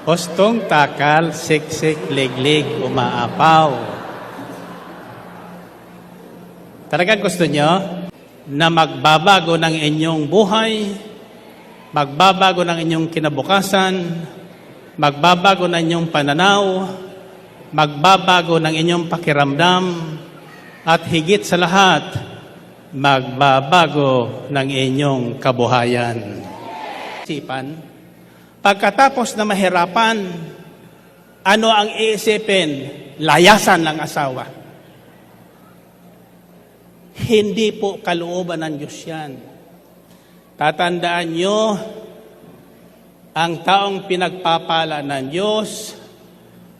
Hustong takal, siksik, liglig, umaapaw. Talagang gusto nyo na magbabago ng inyong buhay, magbabago ng inyong kinabukasan, magbabago ng inyong pananaw, magbabago ng inyong pakiramdam, at higit sa lahat, magbabago ng inyong kabuhayan. Isipan, pagkatapos na mahirapan, ano ang iisipin? Layasan ng asawa. Hindi po kalooban ng Diyos yan. Tatandaan nyo, ang taong pinagpapala ng Diyos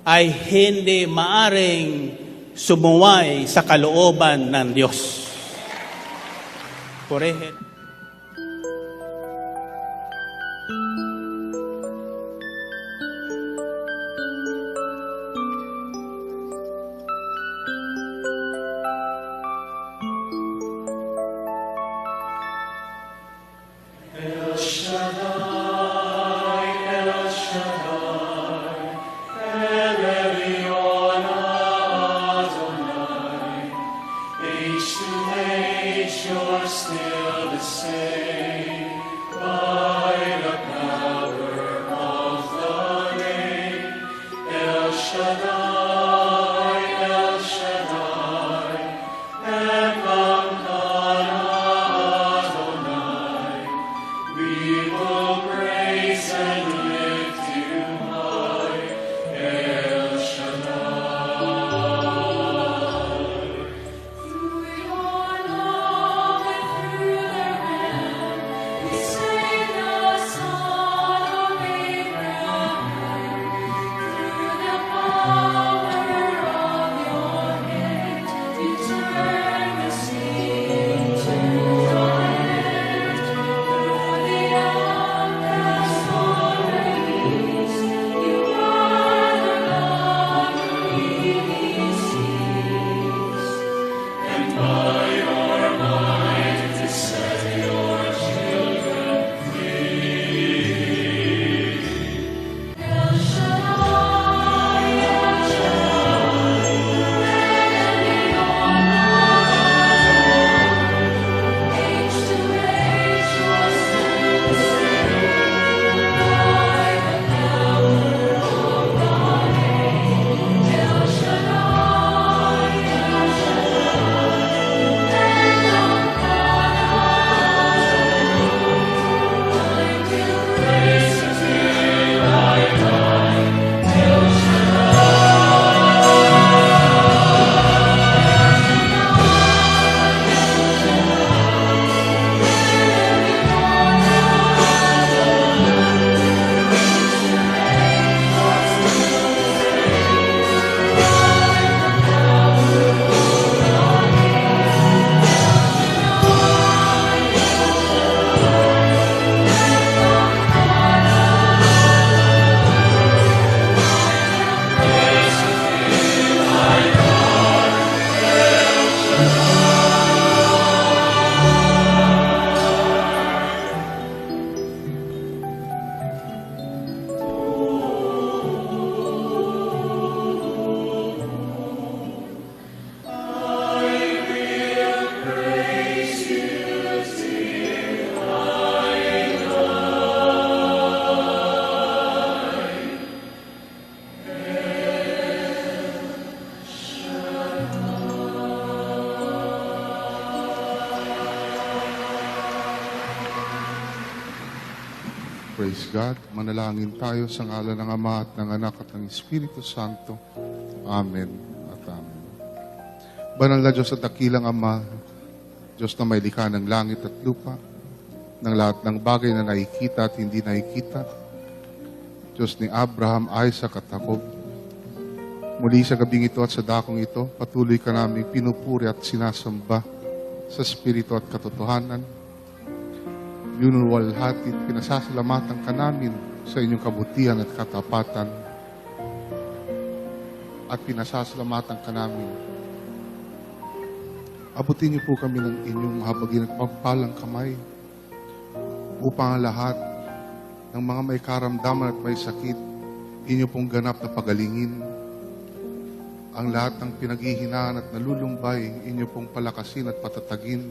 ay hindi maaring sumuway sa kalooban ng Diyos. Purihin. Praise God. Manalangin tayo sa ngalan ng Ama at ng Anak at ng Espiritu Santo. Amen at amen. Banal na Diyos at dakilang Ama, Diyos na may likha ng langit at lupa, ng lahat ng bagay na nakikita at hindi nakikita, Diyos ni Abraham, Isaac at Jacob, muli sa gabing ito at sa dakong ito, patuloy ka namin pinupuri at sinasamba sa Espiritu at katotohanan. Lunulwalhati, pinasasalamatan ka namin sa inyong kabutihan at katapatan. At pinasasalamatan ka namin. Abutin niyo po kami ng inyong mahabagin at mapagpalang kamay upang ang lahat ng mga may karamdaman at may sakit, inyo pong ganap na pagalingin. Ang lahat ng pinaghihinaan at nalulumbay, inyo pong palakasin at patatagin.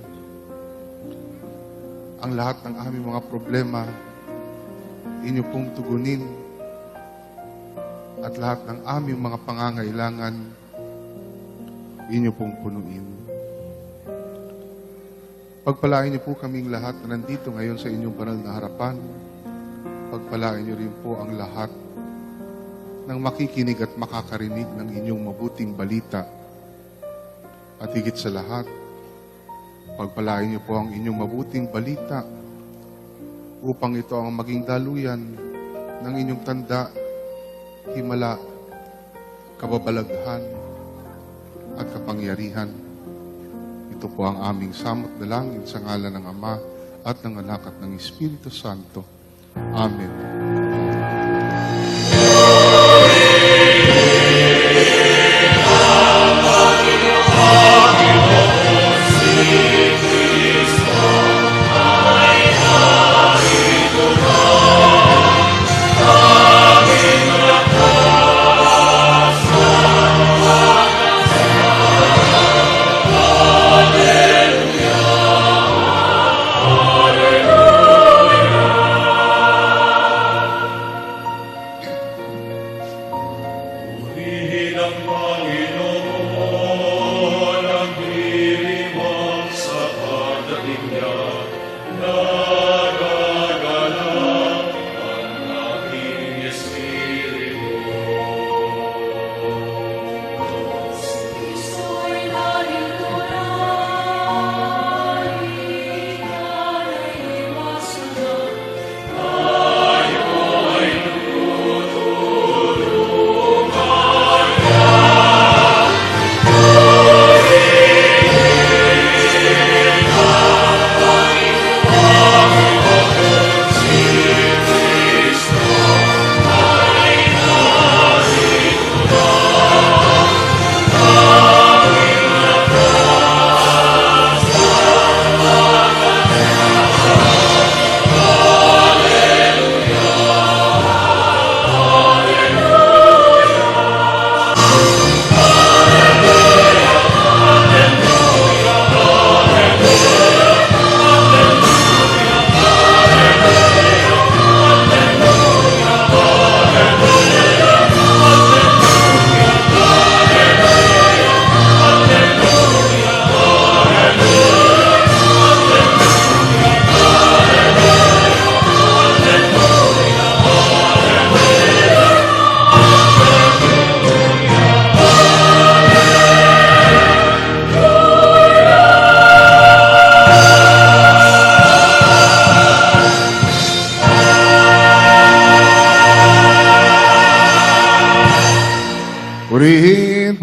Ang lahat ng aming mga problema, inyo pong tugunin. At lahat ng aming mga pangangailangan, inyo pong punuin. Pagpalain niyo po kaming lahat na nandito ngayon sa inyong banal na harapan. Pagpalain niyo rin po ang lahat ng makikinig at makakarinig ng inyong mabuting balita. At higit sa lahat, pagpalain niyo po ang inyong mabuting balita upang ito ang maging daluyan ng inyong tanda, himala, kababalaghan, at kapangyarihan. Ito po ang aming samot dalangin sa ngalan ng Ama at ng Anak at ng Espiritu Santo. Amen.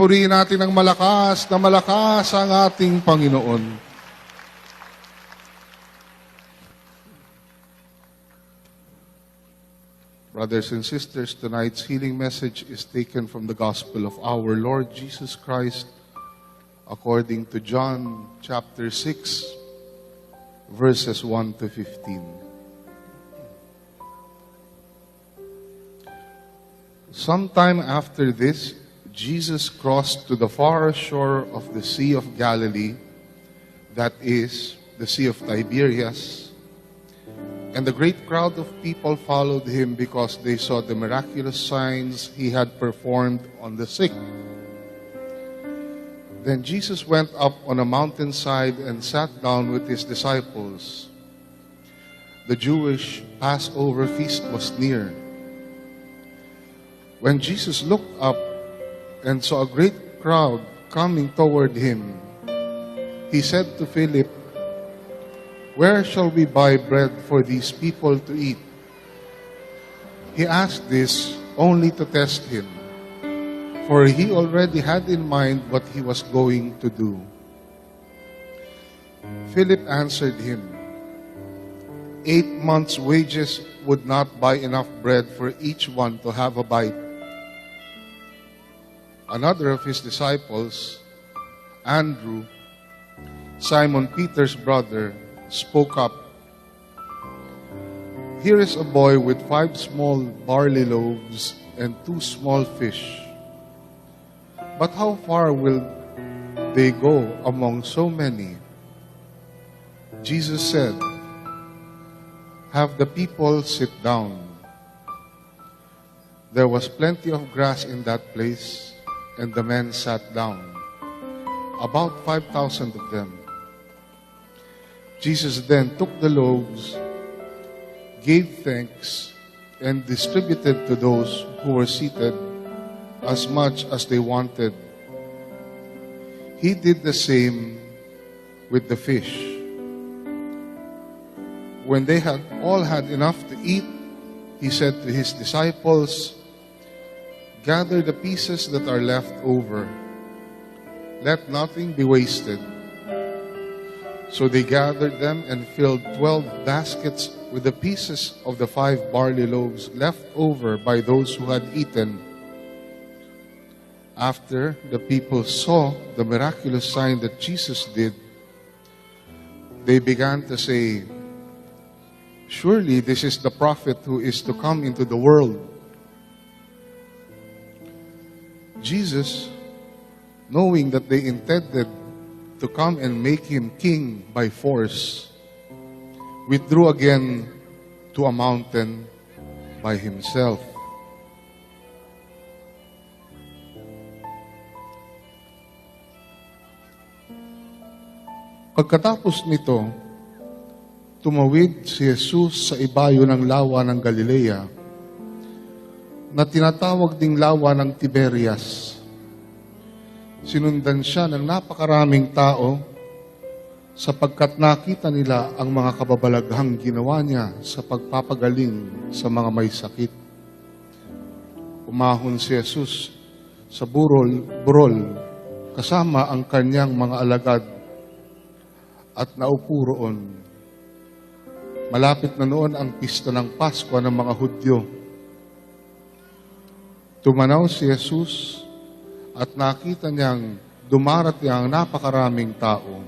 Purihin natin ng malakas na malakas ang ating Panginoon. Brothers and sisters, tonight's healing message is taken from the Gospel of our Lord Jesus Christ according to John chapter 6, verses 1 to 15. Sometime after this, Jesus crossed to the far shore of the Sea of Galilee, that is, the Sea of Tiberias, and a great crowd of people followed him because they saw the miraculous signs he had performed on the sick. Then Jesus went up on a mountainside and sat down with his disciples. The Jewish Passover feast was near. When Jesus looked up and saw a great crowd coming toward him, he said to Philip, "Where shall we buy bread for these people to eat?" He asked this only to test him, for he already had in mind what he was going to do. Philip answered him, 8 months' wages would not buy enough bread for each one to have a bite. Another of his disciples, Andrew, Simon Peter's brother, spoke up. Here is a boy with 5 small barley loaves and 2 small fish. But how far will they go among so many? Jesus said, "Have the people sit down." There was plenty of grass in that place, and the men sat down, about 5,000 of them. Jesus then took the loaves, gave thanks, and distributed to those who were seated as much as they wanted. He did the same with the fish. When they had all had enough to eat, he said to his disciples, "Gather the pieces that are left over. Let nothing be wasted." So they gathered them and filled 12 baskets with the pieces of the 5 barley loaves left over by those who had eaten. After the people saw the miraculous sign that Jesus did, they began to say, "Surely this is the prophet who is to come into the world." Jesus, knowing that they intended to come and make him king by force, withdrew again to a mountain by himself. Pagkatapos nito, tumawid si Jesus sa ibayo ng lawa ng Galilea, na tinatawag ding lawa ng Tiberias. Sinundan siya ng napakaraming tao sapagkat nakita nila ang mga kababalaghang ginawa niya sa pagpapagaling sa mga may sakit. Umahon si Jesus sa burol kasama ang kanyang mga alagad at naupo roon. Malapit na noon ang pista ng Pasko ng mga Hudyo. Tumanaw si Jesus at nakita niyang dumarating ang napakaraming tao.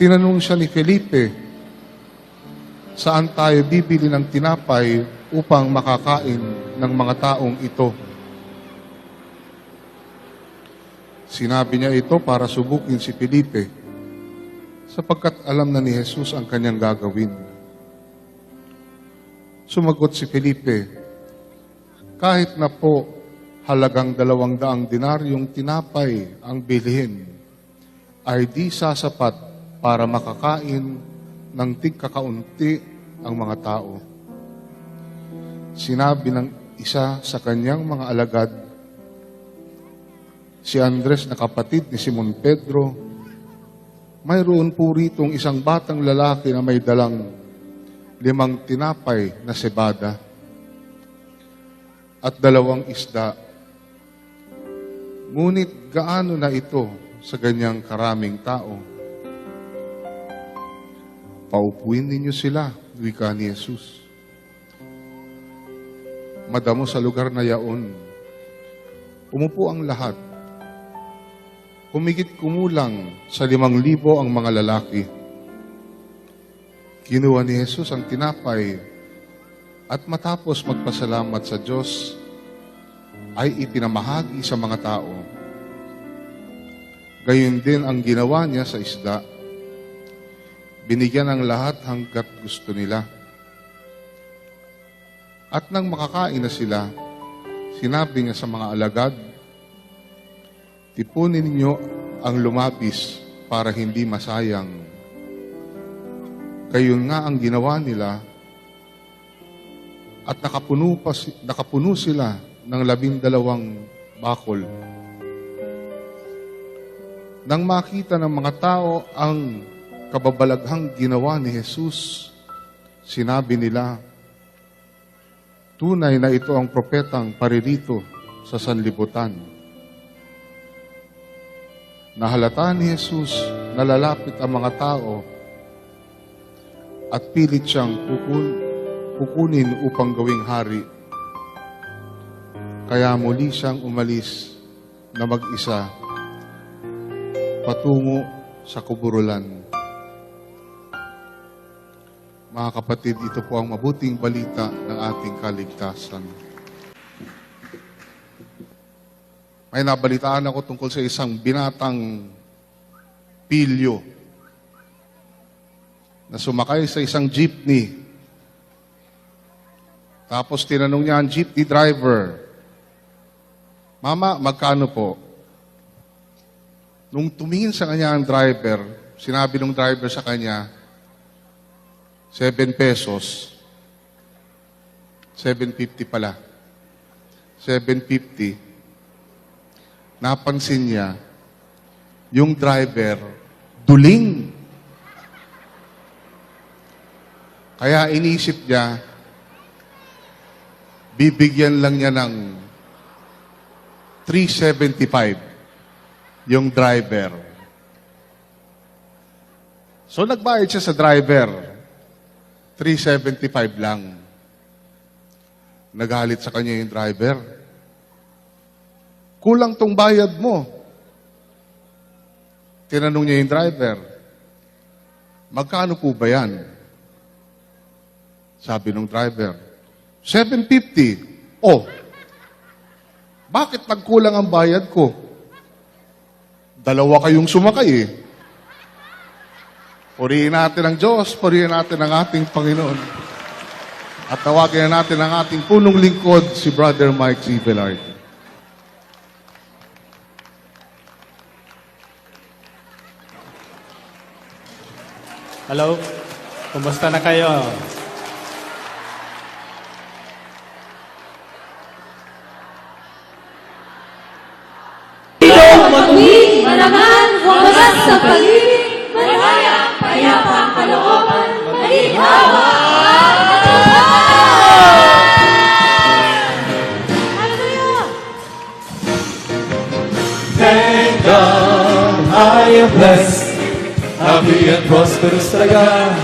Tinanong siya ni Felipe, "Saan tayo bibili ng tinapay upang makakain ng mga taong ito?" Sinabi niya ito para subukin si Felipe, sapagkat alam na ni Jesus ang kanyang gagawin. Sumagot si Felipe, "Kahit na po halagang 200 dinaryong tinapay ang bilhin, ay di sasapat para makakain ng tigkakaunti ang mga tao." Sinabi ng isa sa kanyang mga alagad, si Andres na kapatid ni Simon Pedro, "Mayroon po ritong isang batang lalaki na may dalang 5 tinapay na sebada at 2 isda. Ngunit gaano na ito sa ganyang karaming tao?" "Paupuin ninyo sila," wika ni Jesus. Madamo sa lugar na yaon, umupo ang lahat. Humigit kumulang sa 5,000 ang mga lalaki. Kinuha ni Jesus ang tinapay at matapos magpasalamat sa Diyos, ay ipinamahagi sa mga tao. Gayon din ang ginawa niya sa isda. Binigyan ng lahat hanggat gusto nila. At nang makakain na sila, sinabi niya sa mga alagad, "Tipunin ninyo ang lumapis para hindi masayang." Gayon nga ang ginawa nila at nakapuno sila ng 12 bakol. Nang makita ng mga tao ang kababalaghang ginawa ni Jesus, sinabi nila, "Tunay na ito ang propetang paririto sa sanlibutan." Nahalata ni Jesus na lalapit ang mga tao at pilit siyang kukunin upang gawing hari. Kaya muli siyang umalis na mag-isa patungo sa kuburulan. Mga kapatid, ito po ang mabuting balita ng ating kaligtasan. May nabalitaan ako tungkol sa isang binatang pilyo na sumakay sa isang jeepney. Tapos tinanong niya ang jeepney driver, "Mama, magkano po?" Nung tumingin sa kanya ang driver, sinabi ng driver sa kanya, 7 pesos. 7.50 pala. 7.50. Napansin niya, yung driver, duling. Kaya inisip niya, bibigyan lang niya ng 375 yung driver. So nagbayad siya sa driver. 375 lang. Nagalit sa kanya yung driver. Kulang tong bayad mo. Tinanong niya yung driver, "Magkano po ba yan?" Sabi ng driver, 750. "Oh, bakit nagkulang ang bayad ko? Dalawa kayong sumakay eh." Purihin natin ang Diyos, purihin natin ang ating Panginoon. At tawagin na natin ang ating punong lingkod, si Brother Mike C. Velarde. Hello? Kumusta na kayo? Matuwid, marangal, wagas sa pag-ibig, malaya, payapa ang kalooban, malighawa Hallelujah! Thank God I am blessed, happy and prosperous talaga.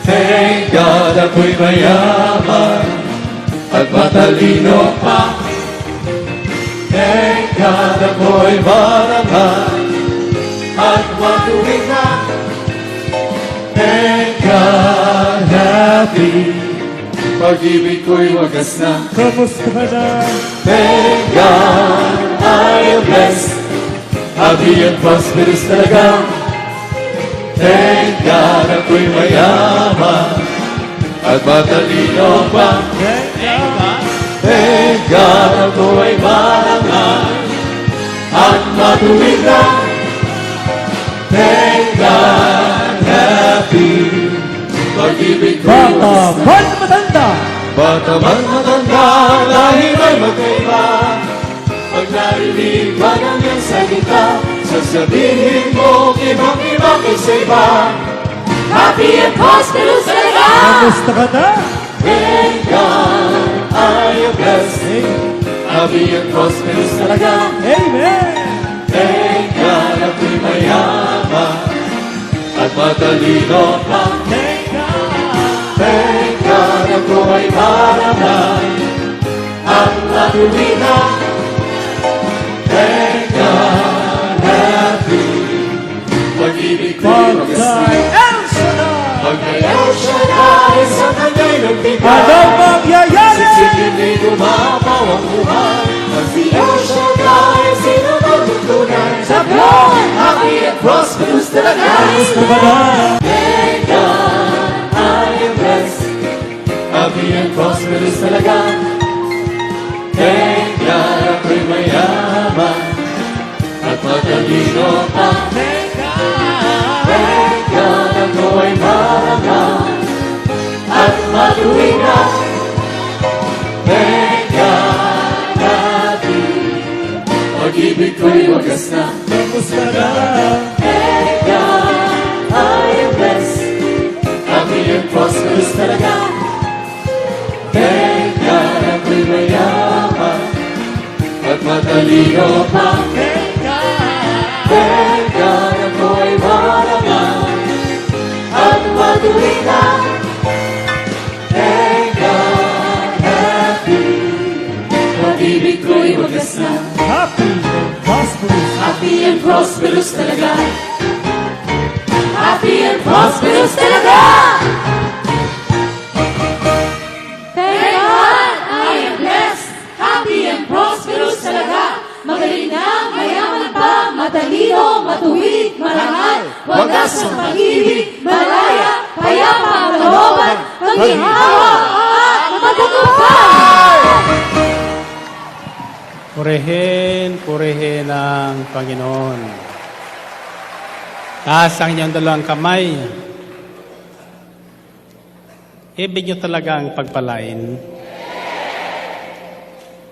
Thank God ako'y mayaman at matalino pa. Thank God ako'y marangal at matuwid na. Thank God happy, pag-ibig ko'y wagas na. Kamusta ka na? Thank God I am blessed, happy and prosperous talaga. Thank God ako'y mayaman at matalino pa. Thank God ako'y marangal at matuwid na. Thank God happy, pag-ibig ko'y wagas na. Bata man matanda, dahil ay magkaiba. Pag narinig ba ng iyong salita, sasabihin mo ibang-iba kaysa iba. Happy and prosperous talaga! Kamusta ka na? Thank God I am blessed, happy and prosperous talaga. Amen! Thank God ako'y mayaman at matalino pa. Thank God ako'y marangal at matuwid na. Thank God happy, pag-ibig ko'y wagas na. Pag may El Shaddai sa kanya'y nagbigay, anong mangyayari? Siksik gumapaw ang buhay. Pag si El Shaddai, sino magtutunay? Sa buhay, happy and prosperous talaga. Thank God I am blessed, happy and prosperous talaga. Thank God ako'y mayaman at matalino pa. Thank God ako'y marangal at matuwid na. Thank God happy, pag-ibig ko'y wagas na. Kamusta na? Thank God I am blessed, happy and prosperous talaga. Thank God ako'y mayaman at matalino pa. Thank God ako'y marangal at matuwid na. Thank God happy, pag-ibig ko'y wagas na. Happy and prosperous. Happy and prosperous talaga! Happy and prosperous talaga! magaling na, mayaman pa, matalino, matuwid, marangal, wagas ng pag-ibig, malaya, payapa, kalooban, maginhawa, at matagumpay! Purihin ang Panginoon. Taas ang inyong dalawang kamay. Ibig nyo talagang pagpalain.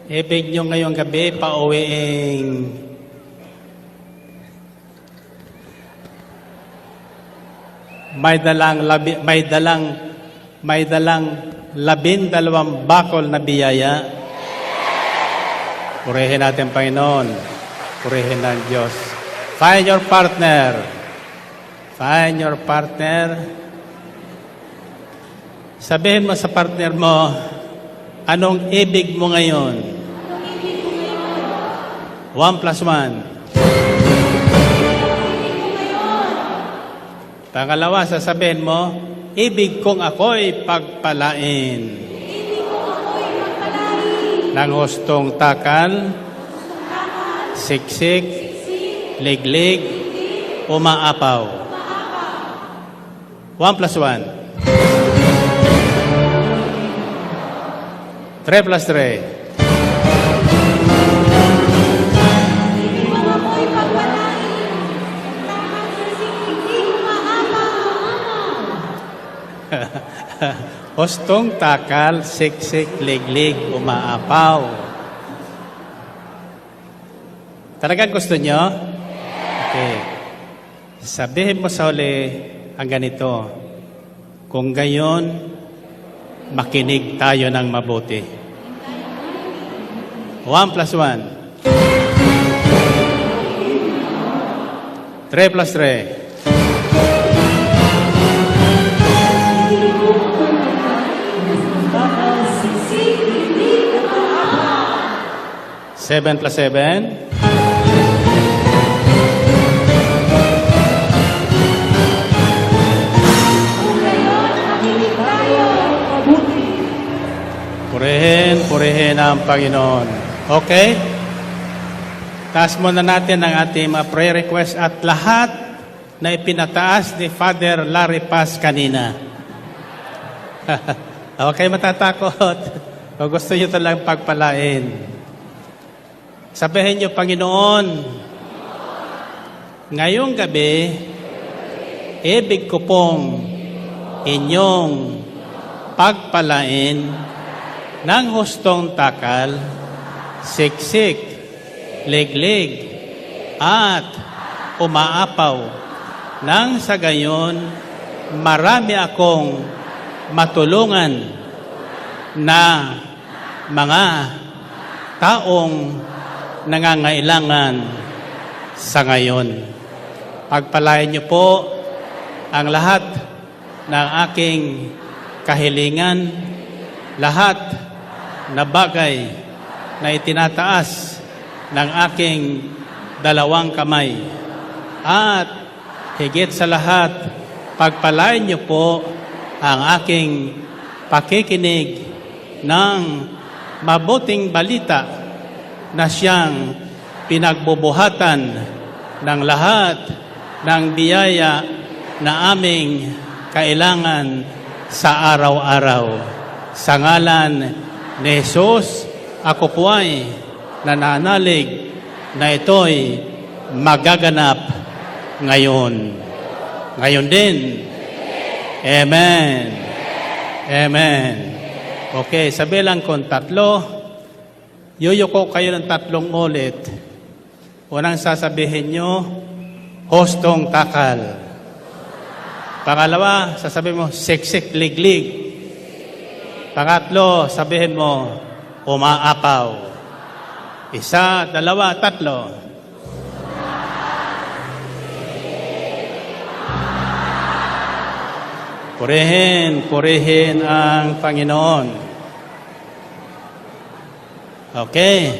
Ibig nyo ngayong gabi pauwiing may dalang 12 bakol na biyaya. Purihin natin, Panginoon. Purihin ng Diyos. Find your partner. Find your partner. Sabihin mo sa partner mo, anong ibig mo ngayon? 1 plus 1. Pangalawa, sasabihin mo, ibig kong ako'y pagpalain. Ng hustong takal, siksik, liglig, umaapaw. 1 plus 1. 3 plus 3. Hostong takal, siksik, liglig, umaapaw. Talagang gusto nyo? Okay. Sabihin mo sa huli ang ganito. Kung gayon, makinig tayo ng mabuti. 1 plus 1. 3 plus 3. 7 plus 7. Purihin ang Panginoon. Okay? Taas muna natin ang ating mga prayer request at lahat na ipinataas ni Father Larry Paz kanina. Okay, matatakot. O gusto nyo talagang pagpalain. Sabihin niyo, Panginoon, ngayong gabi, ibig ko pong inyong pagpalain ng hustong takal, siksik, liglig, at umaapaw. Nang sa gayon, marami akong matulungan na mga taong nangangailangan sa ngayon. Pagpalain niyo po ang lahat ng aking kahilingan, lahat na bagay na itinataas ng aking dalawang kamay. At higit sa lahat, pagpalain niyo po ang aking pakikinig ng mabuting balita na siyang pinagbubuhatan ng lahat ng biyaya na aming kailangan sa araw-araw. Sa ngalan ni Jesus, ako po ay nananalig na ito'y magaganap ngayon. Ngayon din. Amen. Amen. Okay, sabi lang kung 3, yuyuko kayo ng 3 ulit. Unang sasabihin nyo, hostong takal. Pangalawa, sasabihin mo, siksik liglig. Pangatlo, sabihin mo, umaapaw. 1, 2, 3. Purihin ang Panginoon. Okay.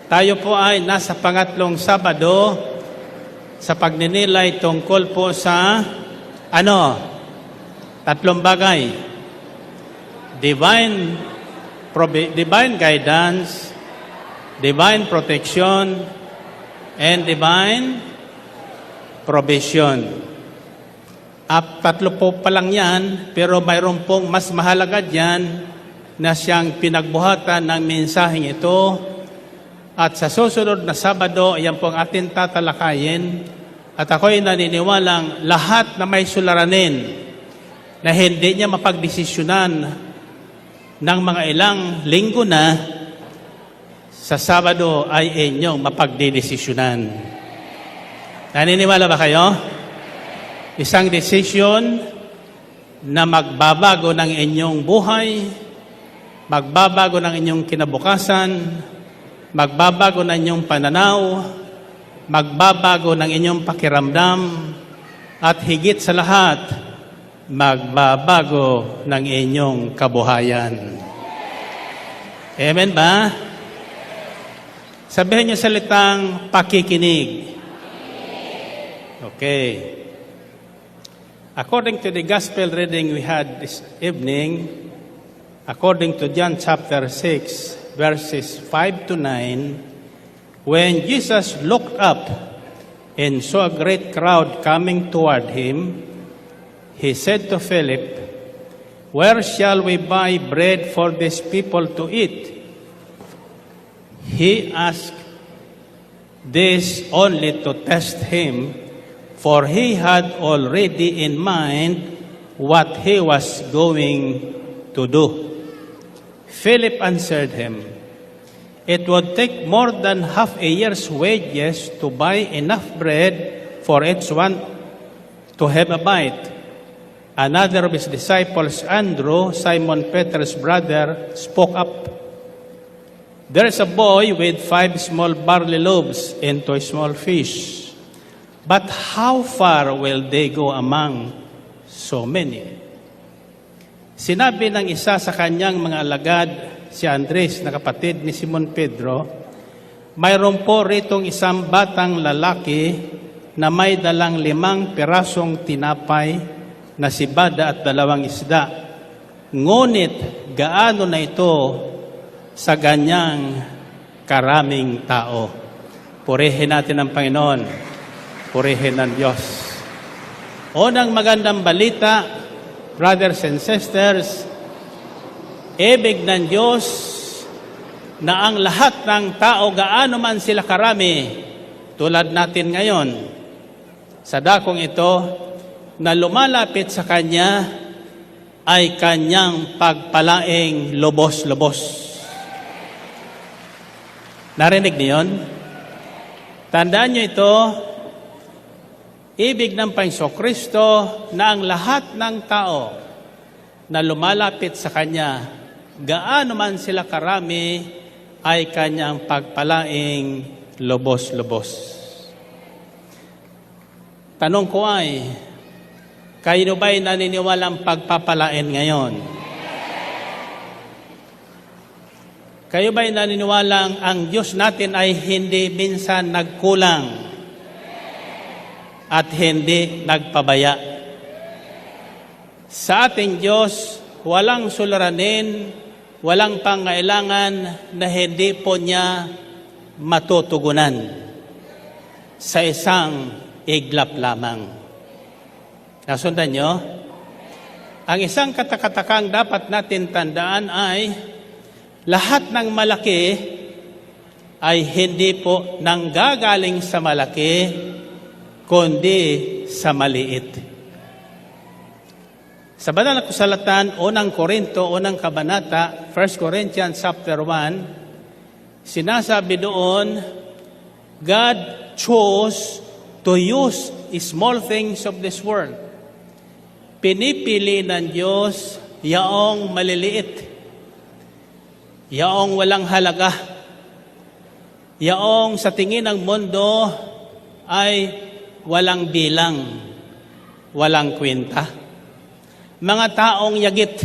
Tayo po ay nasa pangatlong Sabado sa pagninilay tungkol po sa 3 bagay. Divine guidance, divine protection, and divine provision. Tatlo po pa lang yan, pero mayroon pong mas mahalaga dyan na siyang pinagbuhatan ng mensaheng ito. At sa susunod na Sabado, ayan po ang ating tatalakayin. At ako'y naniniwalang lahat na may suliranin na hindi niya mapagdesisyonan ng mga ilang linggo na, sa Sabado ay inyong mapagdedesisyonan. Naniniwala ba kayo? Isang desisyon na magbabago ng inyong buhay, magbabago ng inyong kinabukasan, magbabago ng inyong pananaw, magbabago ng inyong pakiramdam, at higit sa lahat, magbabago ng inyong kabuhayan. Amen ba? Sabihin niyo salitang pakikinig. Okay. According to the gospel reading we had this evening, according to John chapter 6, verses 5 to 9, when Jesus looked up and saw a great crowd coming toward him, he said to Philip, "Where shall we buy bread for these people to eat?" He asked this only to test him, for he had already in mind what he was going to do. Philip answered him, "It would take more than half a year's wages to buy enough bread for each one to have a bite." Another of his disciples, Andrew, Simon Peter's brother, spoke up. "There's a boy with 5 small barley loaves and 2 small fish. But how far will they go among so many?" Sinabi ng isa sa kanyang mga alagad, si Andres na kapatid ni Simon Pedro, "Mayroon po ritong isang batang lalaki na may dalang 5 pirasong tinapay na sibada at 2 isda. Ngunit gaano na ito sa ganyang karaming tao?" Purihin natin ang Panginoon. Purihin ng Diyos. Unang magandang balita, brothers and sisters, ibig ng Diyos na ang lahat ng tao, gaano man sila karami, tulad natin ngayon, sa dakong ito, na lumalapit sa Kanya, ay Kanyang pagpalaing lubos-lubos. Narinig niyo yun? Tandaan niyo ito, ibig ng Panginoong Kristo na ang lahat ng tao na lumalapit sa Kanya, gaano man sila karami, ay Kanyang pagpalaing lubos-lubos. Tanong ko ay, kayo ba'y naniniwalang pagpapalain ngayon? Kayo ba'y naniniwalang ang Diyos natin ay hindi minsan nagkulang at hindi nagpabaya? Sa ating Diyos, walang suliranin, walang pangailangan na hindi po niya matutugunan sa isang iglap lamang. Nasundan niyo? Ang isang katakatakang dapat natin tandaan ay lahat ng malaki ay hindi po nanggagaling sa malaki, kundi sa maliit. Sa banal na kasulatan, unang Korinto, unang kabanata, 1 Corinthians chapter 1, sinasabi doon, God chose to use small things of this world. Pinipili ng Diyos yaong maliliit, yaong walang halaga, yaong sa tingin ng mundo ay walang bilang, walang kwenta. Mga taong yagit,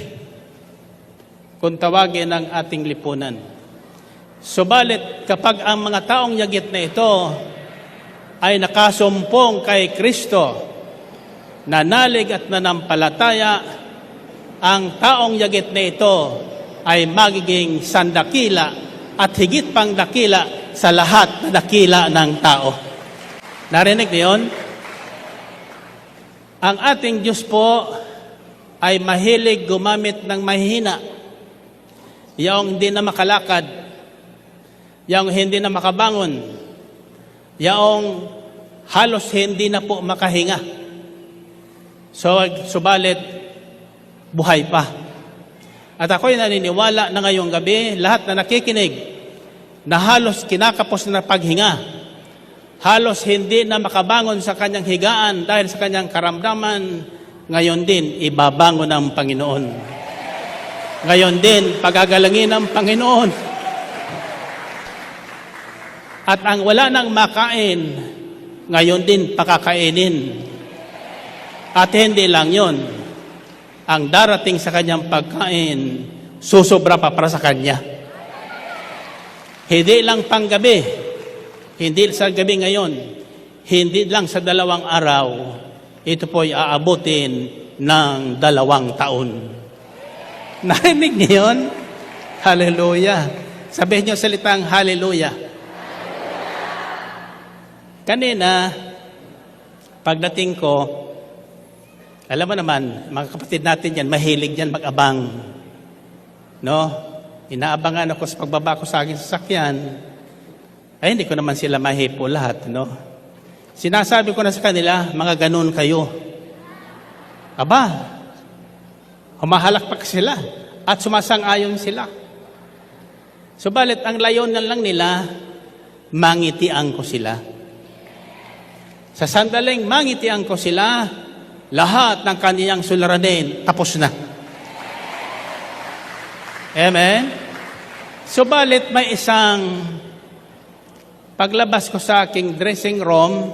kung tawagin ng ating lipunan. Subalit kapag ang mga taong yagit na ito ay nakasumpong kay Kristo, nanalig at nanampalataya, ang taong yagit na ito ay magiging sandakila at higit pang dakila sa lahat na dakila ng tao. Narinig niyo yun? Ang ating Diyos po ay mahilig gumamit ng mahihina. Yung hindi na makalakad, yung hindi na makabangon, yung halos hindi na po makahinga. Subalit, buhay pa. At ako'y naniniwala na ngayong gabi, lahat na nakikinig, na halos kinakapos na paghinga, halos hindi na makabangon sa kanyang higaan dahil sa kanyang karamdaman, ngayon din, ibabangon ng Panginoon. Ngayon din, pagagalangin ng Panginoon. At ang wala nang makain, ngayon din pakakainin. At hindi lang yon, ang darating sa kanyang pagkain, susobra pa para sa kanya. Hindi lang panggabi, hindi sa gabi ngayon, hindi lang sa 2 araw, ito po'y aabutin ng 2 taon. Narinig niyo yun? Hallelujah. Sabihin niyo salitang hallelujah. Kanina, pagdating ko, alam mo naman, mga kapatid natin yan, mahilig yan mag-abang. No? Inaabangan ako sa pagbaba ko sa aking sasakyan. Ay, hindi ko naman sila mahipo lahat, no? Sinasabi ko na sa kanila, mga ganun kayo. Aba, humahalakpak sila at sumasang-ayon sila. Subalit, ang layonan lang nila, mangitian ko sila. Sa sandaling mangitian ko sila, lahat ng kaniyang suliranin, tapos na. Amen? Subalit, may isang paglabas ko sa aking dressing room,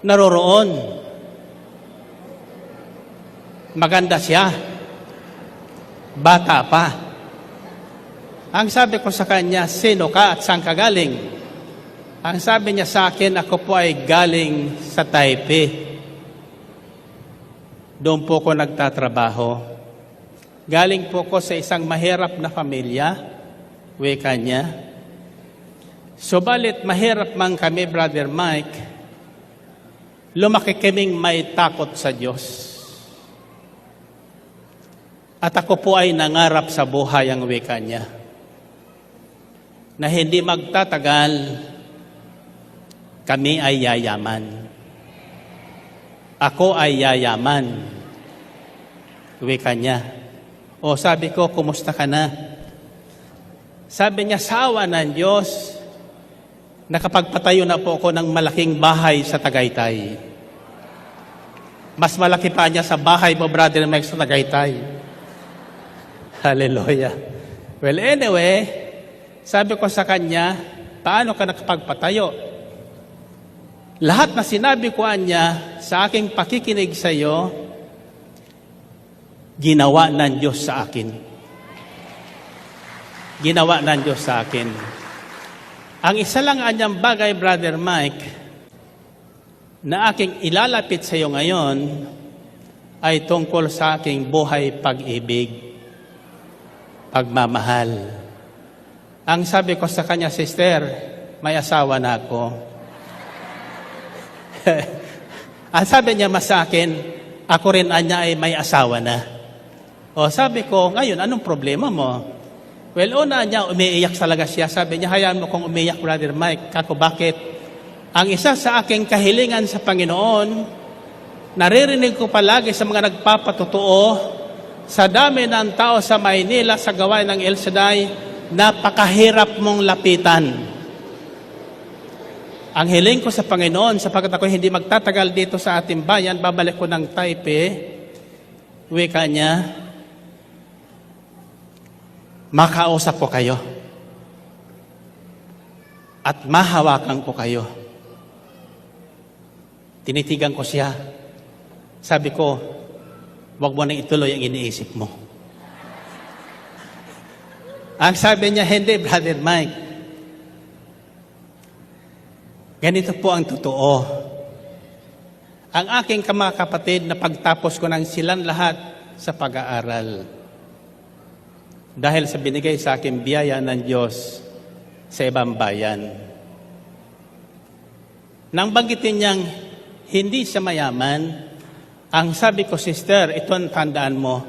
naroroon. Maganda siya. Bata pa. Ang sabi ko sa kanya, sino ka at saan ka galing? Ang sabi niya sa akin, ako po ay galing sa Taipei. Doon po ko nagtatrabaho. Galing po ko sa isang mahirap na pamilya, wika niya. Subalit mahirap man kami, Brother Mike, lumaki kaming may takot sa Diyos. At ako po ay nangarap sa buhay, ang wika niya, na hindi magtatagal, kami ay yayaman. Ako ay yayaman. Wika niya. O sabi ko, kumusta ka na? Sabi niya, sa awa ng Diyos, nakapagpatayo na po ako ng malaking bahay sa Tagaytay. Mas malaki pa niya sa bahay mo, Brother Mike, sa Tagaytay. Hallelujah. Well, anyway, sabi ko sa kanya, paano ka nakapagpatayo? Lahat na sinabi ko niya sa aking pakikinig sa iyo, ginawa ng Diyos sa akin. Ginawa ng Diyos sa akin. Ang isa lang anyang bagay, Brother Mike, na aking ilalapit sa iyo ngayon, ay tungkol sa aking buhay pag-ibig, pagmamahal. Ang sabi ko sa kanya, sister, may asawa na ako. Ang sabi niya sa akin, ako rin anya ay may asawa na. O sabi ko, ngayon, anong problema mo? Well, una niya, umiiyak talaga siya. Sabi niya, hayaan mo kong umiiyak, Brother Mike. Kako, bakit? Ang isa sa aking kahilingan sa Panginoon, naririnig ko palagi sa mga nagpapatotoo, sa dami ng tao sa Maynila, sa gawain ng El Shaddai, napakahirap mong lapitan. Ang hiling ko sa Panginoon, sapagkat ako hindi magtatagal dito sa ating bayan, babalik ko ng Taipei, wika niya, makausap ko kayo. At mahawakan ko kayo. Tinitigan ko siya. Sabi ko, wag mo nang ituloy ang iniisip mo. Ang sabi niya, hindi, Brother Mike. Ganito po ang totoo. Ang aking mga kapatid na pagtapos ko ng silang lahat sa pag-aaral. Dahil sa binigay sa akin biyaya ng Diyos, sa ibang bayan. Nang banggitin niyang hindi siya mayaman, ang sabi ko, sister, ito ang tandaan mo.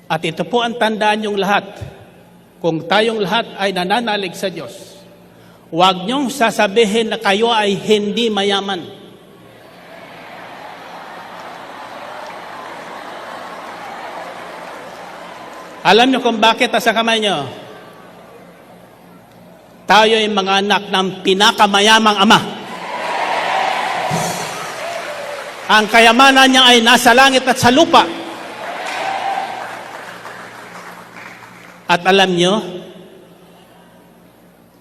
At ito po ang tandaan yung lahat. Kung tayong lahat ay nananalig sa Diyos, huwag niyong sasabihin na kayo ay hindi mayaman. Alam niyo kung bakit sa kamay niyo? Tayo ay mga anak ng pinakamayamang ama. Ang kayamanan niya ay nasa langit at sa lupa. At alam niyo,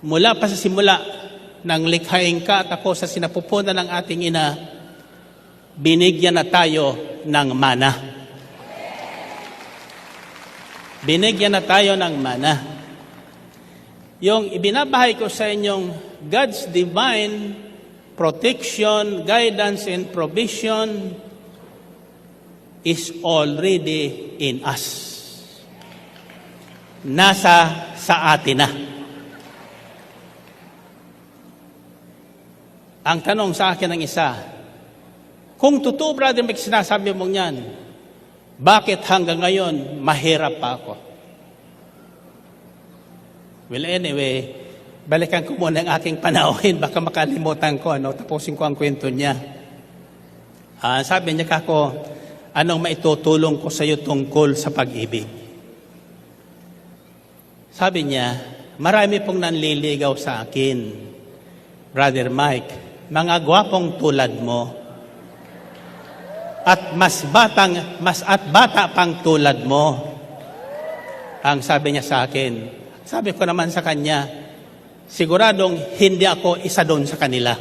mula pa sa simula ng likhain ka at ako sa sinapupunan ng ating ina, binigyan na tayo ng mana. Binigyan na tayo ng mana. Yung ibinabahay ko sa inyong God's divine protection, guidance, and provision is already in us. Nasa sa atin na. Ang tanong sa akin ng isa, kung totoo, Brother Mike, sinasabi mong yan, bakit hanggang ngayon mahirap pa ako? Well, anyway, balikan ko muna ang aking panauhin, baka makalimutan ko, tapusin ko ang kwento niya. Sabi niya kako, anong maitutulong ko sa iyo tungkol sa pag-ibig? Sabi niya, marami pong nanliligaw sa akin, Brother Mike, mga gwapong tulad mo, at bata pang tulad mo. Ang sabi niya sa akin, sabi ko naman sa kanya, siguradong hindi ako isa doon sa kanila.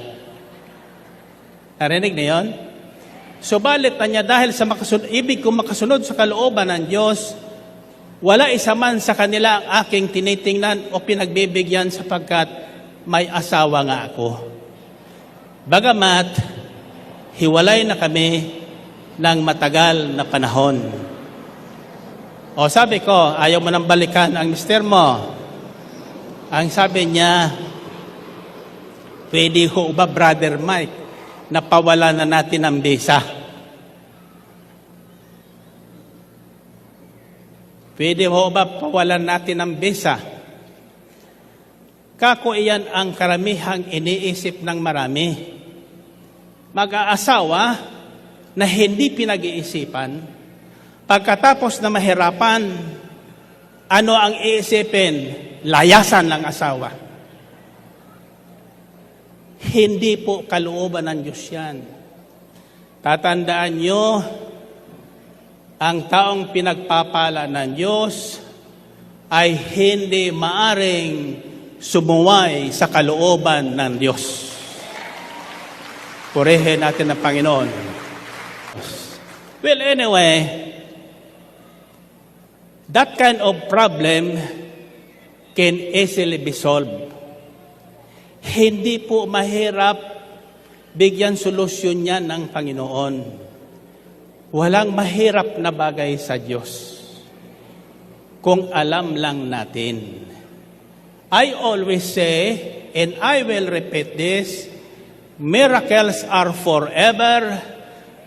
Narinig na yun? Subalit na niya, dahil sa ibig kong makasunod sa kalooban ng Diyos, wala isa man sa kanila ang aking tinitingnan o pinagbibigyan sapagkat may asawa nga ako. Bagamat, hiwalay na kami ng matagal na panahon. O sabi ko, ayaw mo nang balikan ang mister mo. Ang sabi niya, pwede ho ba, Brother Mike, na pawalan na natin ang bisa? Pwede ho ba pawalan natin ang bisa? Kako iyan ang karamihang iniisip ng marami. Mag-aasawa na hindi pinag-iisipan, pagkatapos na mahirapan, ano ang iisipin? Layasan ng asawa. Hindi po kalooban ng Diyos yan. Tatandaan nyo, ang taong pinagpapala ng Diyos ay hindi maaring sumuway sa kalooban ng Diyos. Purihin natin ang Panginoon. Well, anyway, that kind of problem can easily be solved. Hindi po mahirap bigyan solusyon niya ng Panginoon. Walang mahirap na bagay sa Diyos kung alam lang natin. I always say, and I will repeat this, miracles are forever,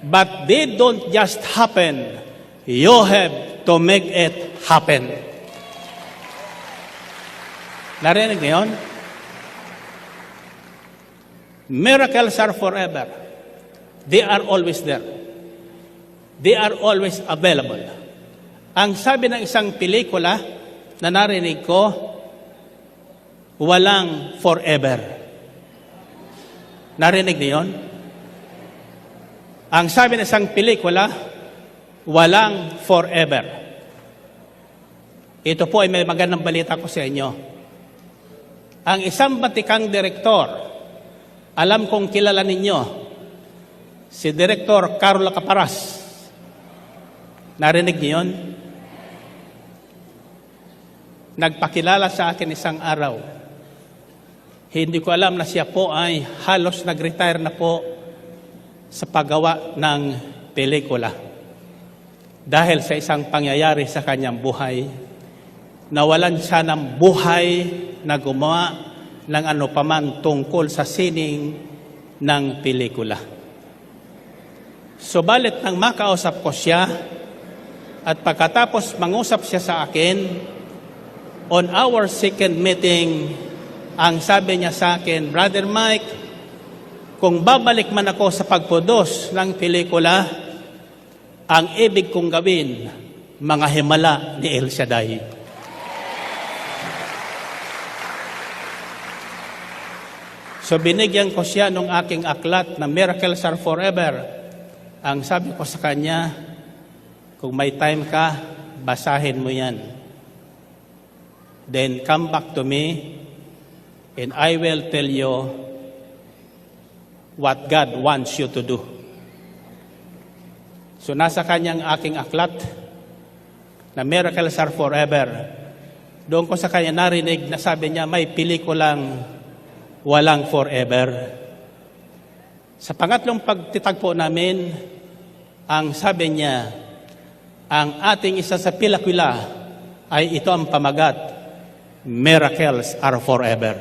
but they don't just happen. You have to make it happen. Narinig niyo yun? Miracles are forever. They are always there. They are always available. Ang sabi ng isang pelikula na narinig ko, walang forever. Narinig niyo yun? Ang sabi ng isang pelikula, walang forever. Ito po ay may magandang balita ko sa inyo. Ang isang batikang direktor, alam kong kilala ninyo, si Direktor Carlo Caparas. Narinig niyo yun? Nagpakilala sa akin isang araw. Hindi ko alam na siya po ay halos nag-retire na po sa paggawa ng pelikula. Dahil sa isang pangyayari sa kanyang buhay, nawalan siya ng buhay na gumawa ng ano paman tungkol sa sining ng pelikula. Subalit nang makausap ko siya at pagkatapos mangusap siya sa akin, on our second meeting, ang sabi niya sa akin, Brother Mike, kung babalik man ako sa pagproduce ng pelikula, ang ibig kong gawin, mga himala ni El Shaddai. So binigyan ko siya ng aking aklat na Miracles Are Forever. Ang sabi ko sa kanya, kung may time ka, basahin mo yan. Then come back to me and I will tell you what God wants you to do. So nasa kanyang aking aklat na Miracles Are Forever. Doon ko sa kanya narinig na sabi niya, may pelikulang walang forever. Sa pangatlong pagtitagpo namin, ang sabi niya, ang ating isa sa pelikula ay ito ang pamagat, Miracles Are Forever.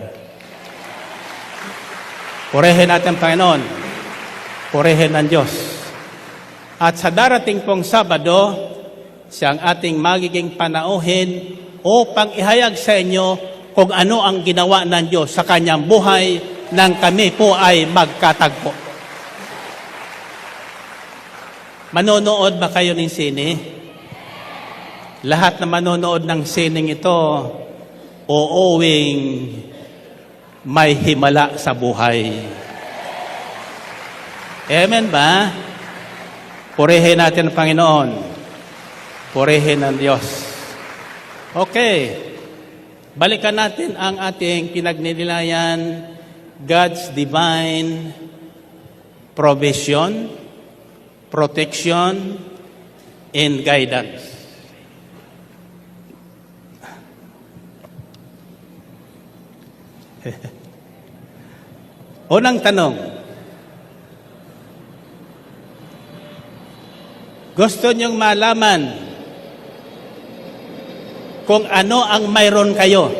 Purihin natin, Panginoon. Purihin ng Diyos. At sa darating pong Sabado, siyang ating magiging panauhin upang ihayag sa inyo kung ano ang ginawa ng Diyos sa kanyang buhay nang kami po ay magkatagpo. Manonood ba kayo ng sine? Lahat na manonood ng sining ito, uuwing may himala sa buhay. Amen ba? Purihin natin ang Panginoon. Purihin ang Diyos. Okay. Balikan natin ang ating pinagninilayan, God's divine provision, protection, and guidance. Unang tanong, gusto niyong malaman kung ano ang mayroon kayo?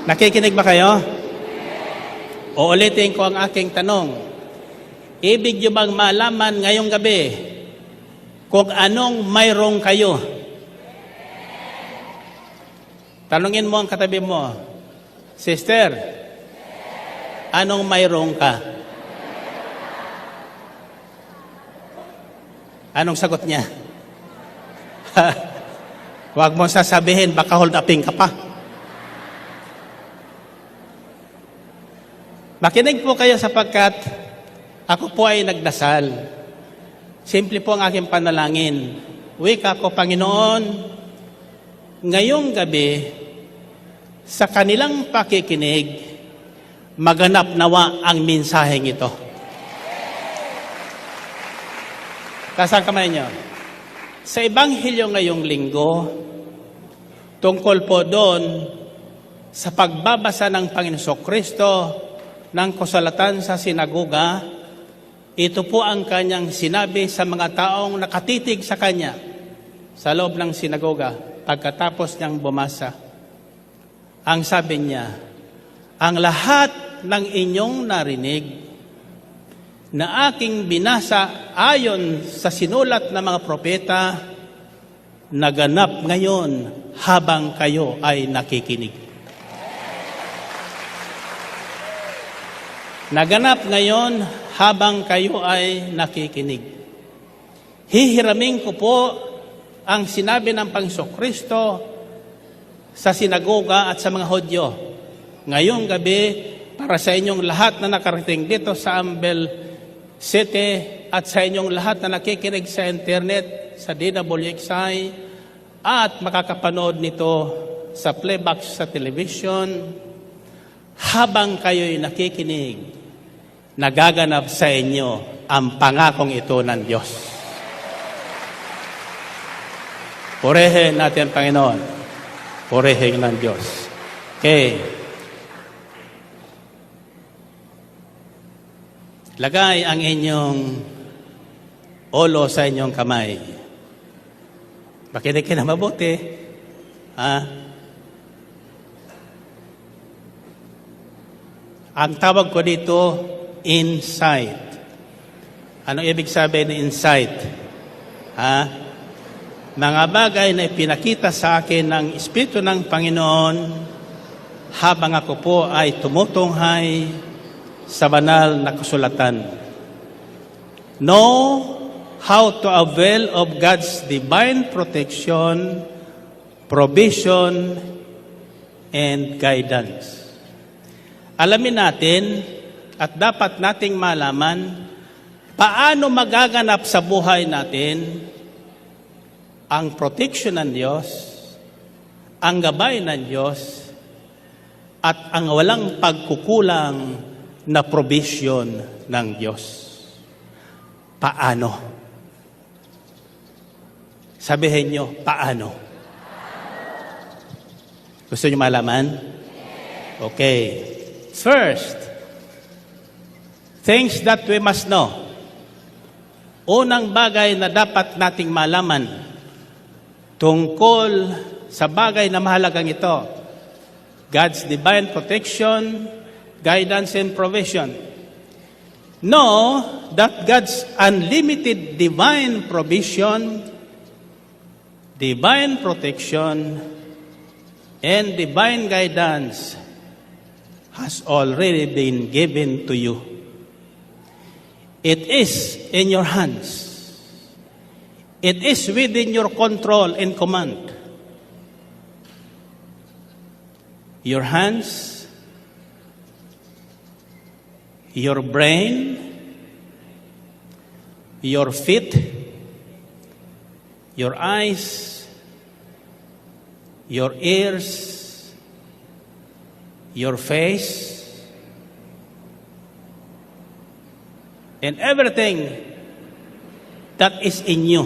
Nakikinig ba kayo? Uulitin ko ang aking tanong. Ibig niyo bang malaman ngayong gabi kung anong mayroon kayo? Tanungin mo ang katabi mo, Sister, anong mayroon ka? Anong sagot niya? Huwag mo sasabihin, baka hold uping ka pa. Makinig po kayo sapagkat ako po ay nagdasal. Simple po ang aking panalangin. Wika ko, Panginoon, ngayong gabi, sa kanilang pakikinig, maganap nawa ang mensaheng ito. Taas kamay niyo. Sa Ebanghelyo ngayong linggo, tungkol po doon sa pagbabasa ng Panginoon Kristo ng kasulatan sa sinagoga, ito po ang kanyang sinabi sa mga taong nakatitig sa kanya sa loob ng sinagoga pagkatapos niyang bumasa. Ang sabi niya, ang lahat ng inyong narinig na aking binasa ayon sa sinulat ng mga propeta, naganap ngayon habang kayo ay nakikinig. Naganap ngayon habang kayo ay nakikinig. Hihiramin ko po ang sinabi ng Panginoong Kristo sa sinagoga at sa mga Hudyo. Ngayong gabi, para sa inyong lahat na nakarating dito sa Ambel City at sa inyong lahat na nakikinig sa internet, sa DWXI, at makakapanood nito sa playback sa television, habang kayo'y nakikinig, nagaganap sa inyo ang pangakong ito ng Diyos. Purihin natin, Panginoon. Purihin ng Diyos. Okay. Lagay ang inyong ulo sa inyong kamay. Makinig ka na mabuti. Ang tawag ko dito, insight. Ano ibig sabihin ng insight? Mga bagay na ipinakita sa akin ng Espiritu ng Panginoon habang ako po ay tumutunghay sa banal na kasulatan. Know how to avail of God's divine protection, provision, and guidance. Alamin natin at dapat nating malaman paano magaganap sa buhay natin ang protection ng Diyos, ang gabay ng Diyos, at ang walang pagkukulang na provision ng Diyos. Paano? Sabihin nyo, paano? Gusto nyo malaman? Okay. First, things that we must know. Unang bagay na dapat nating malaman tungkol sa bagay na mahalagang ito, God's divine protection, guidance, and provision. Know that God's unlimited divine provision, divine protection, and divine guidance has already been given to you. It is in your hands. It is within your control and command. Your hands, your brain, your feet, your eyes, your ears, your face, and everything that is in you.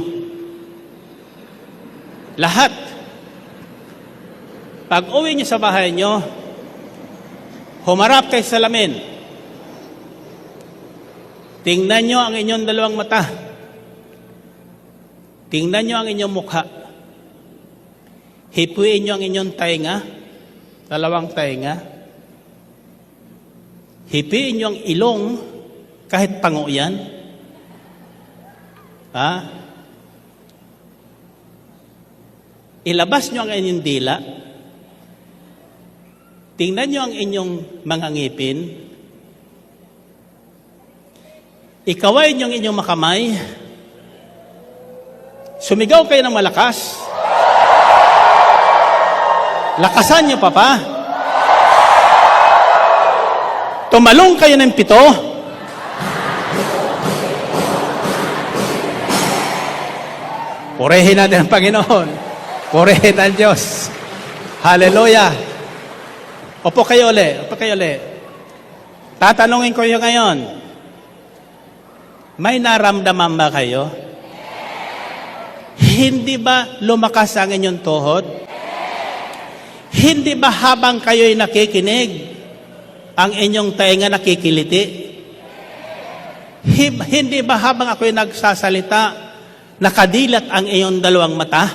Lahat. Pag uwi niyo sa bahay niyo, humarap kayo sa salamin. Tingnan niyo ang inyong dalawang mata. Tingnan niyo ang inyong mukha. Hipuin niyo ang inyong tainga, dalawang tainga. Hipiin niyo ang ilong, kahit pango yan. Ilabas niyo ang inyong dila. Tingnan niyo ang inyong mga ngipin. Ikaway niyo ang inyong makamay. Sumigaw kayo ng malakas. Lakasan niyo pa. Tumalong kayo ng 7. Purihin natin ang Panginoon. Purihin ang Diyos. Hallelujah. Opo kayo uli. Tatanungin ko yung ngayon. May naramdaman ba kayo? Hindi ba lumakas ang inyong tuhod? Hindi ba habang kayo'y nakikinig, ang inyong tainga nakikiliti? Hindi ba habang ako'y nagsasalita, nakadilat ang iyong dalawang mata?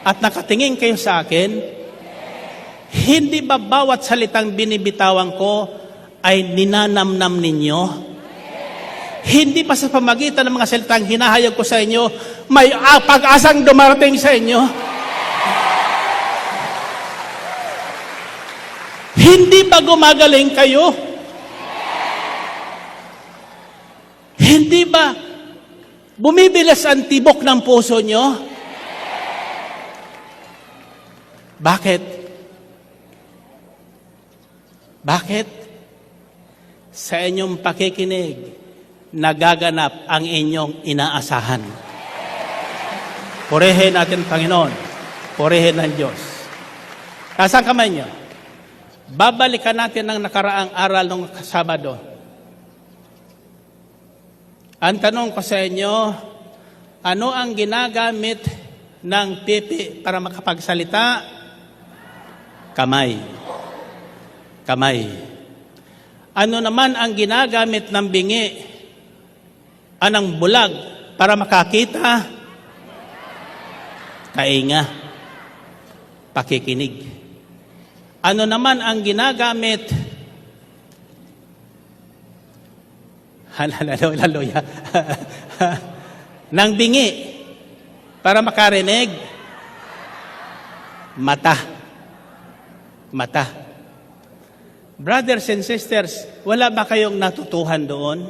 At nakatingin kayo sa akin? Hindi ba bawat salitang binibitawan ko ay ninanamnam ninyo? Hindi ba sa pamagitan ng mga salitang hinahayag ko sa inyo, may pag-asang dumarating sa inyo? Hindi ba gumagaling kayo? Hindi ba bumibilas ang tibok ng puso nyo? Bakit? Bakit? Sa inyong pakikinig, nagaganap ang inyong inaasahan. Purihin natin, Panginoon. Purihin ng Diyos. Nasaan kamay niyo? Babalikan natin ang nakaraang aral ng Sabado. Ang tanong ko sa inyo, ano ang ginagamit ng pipi para makapagsalita? Kamay. Ano naman ang ginagamit ng bingi? Anong bulag para makakita? Kainga, pakikinig. Ano naman ang ginagamit? Hallelujah. Nang bingi para makarinig? Mata. Mata. Brothers and sisters, wala ba kayong natutuhan doon?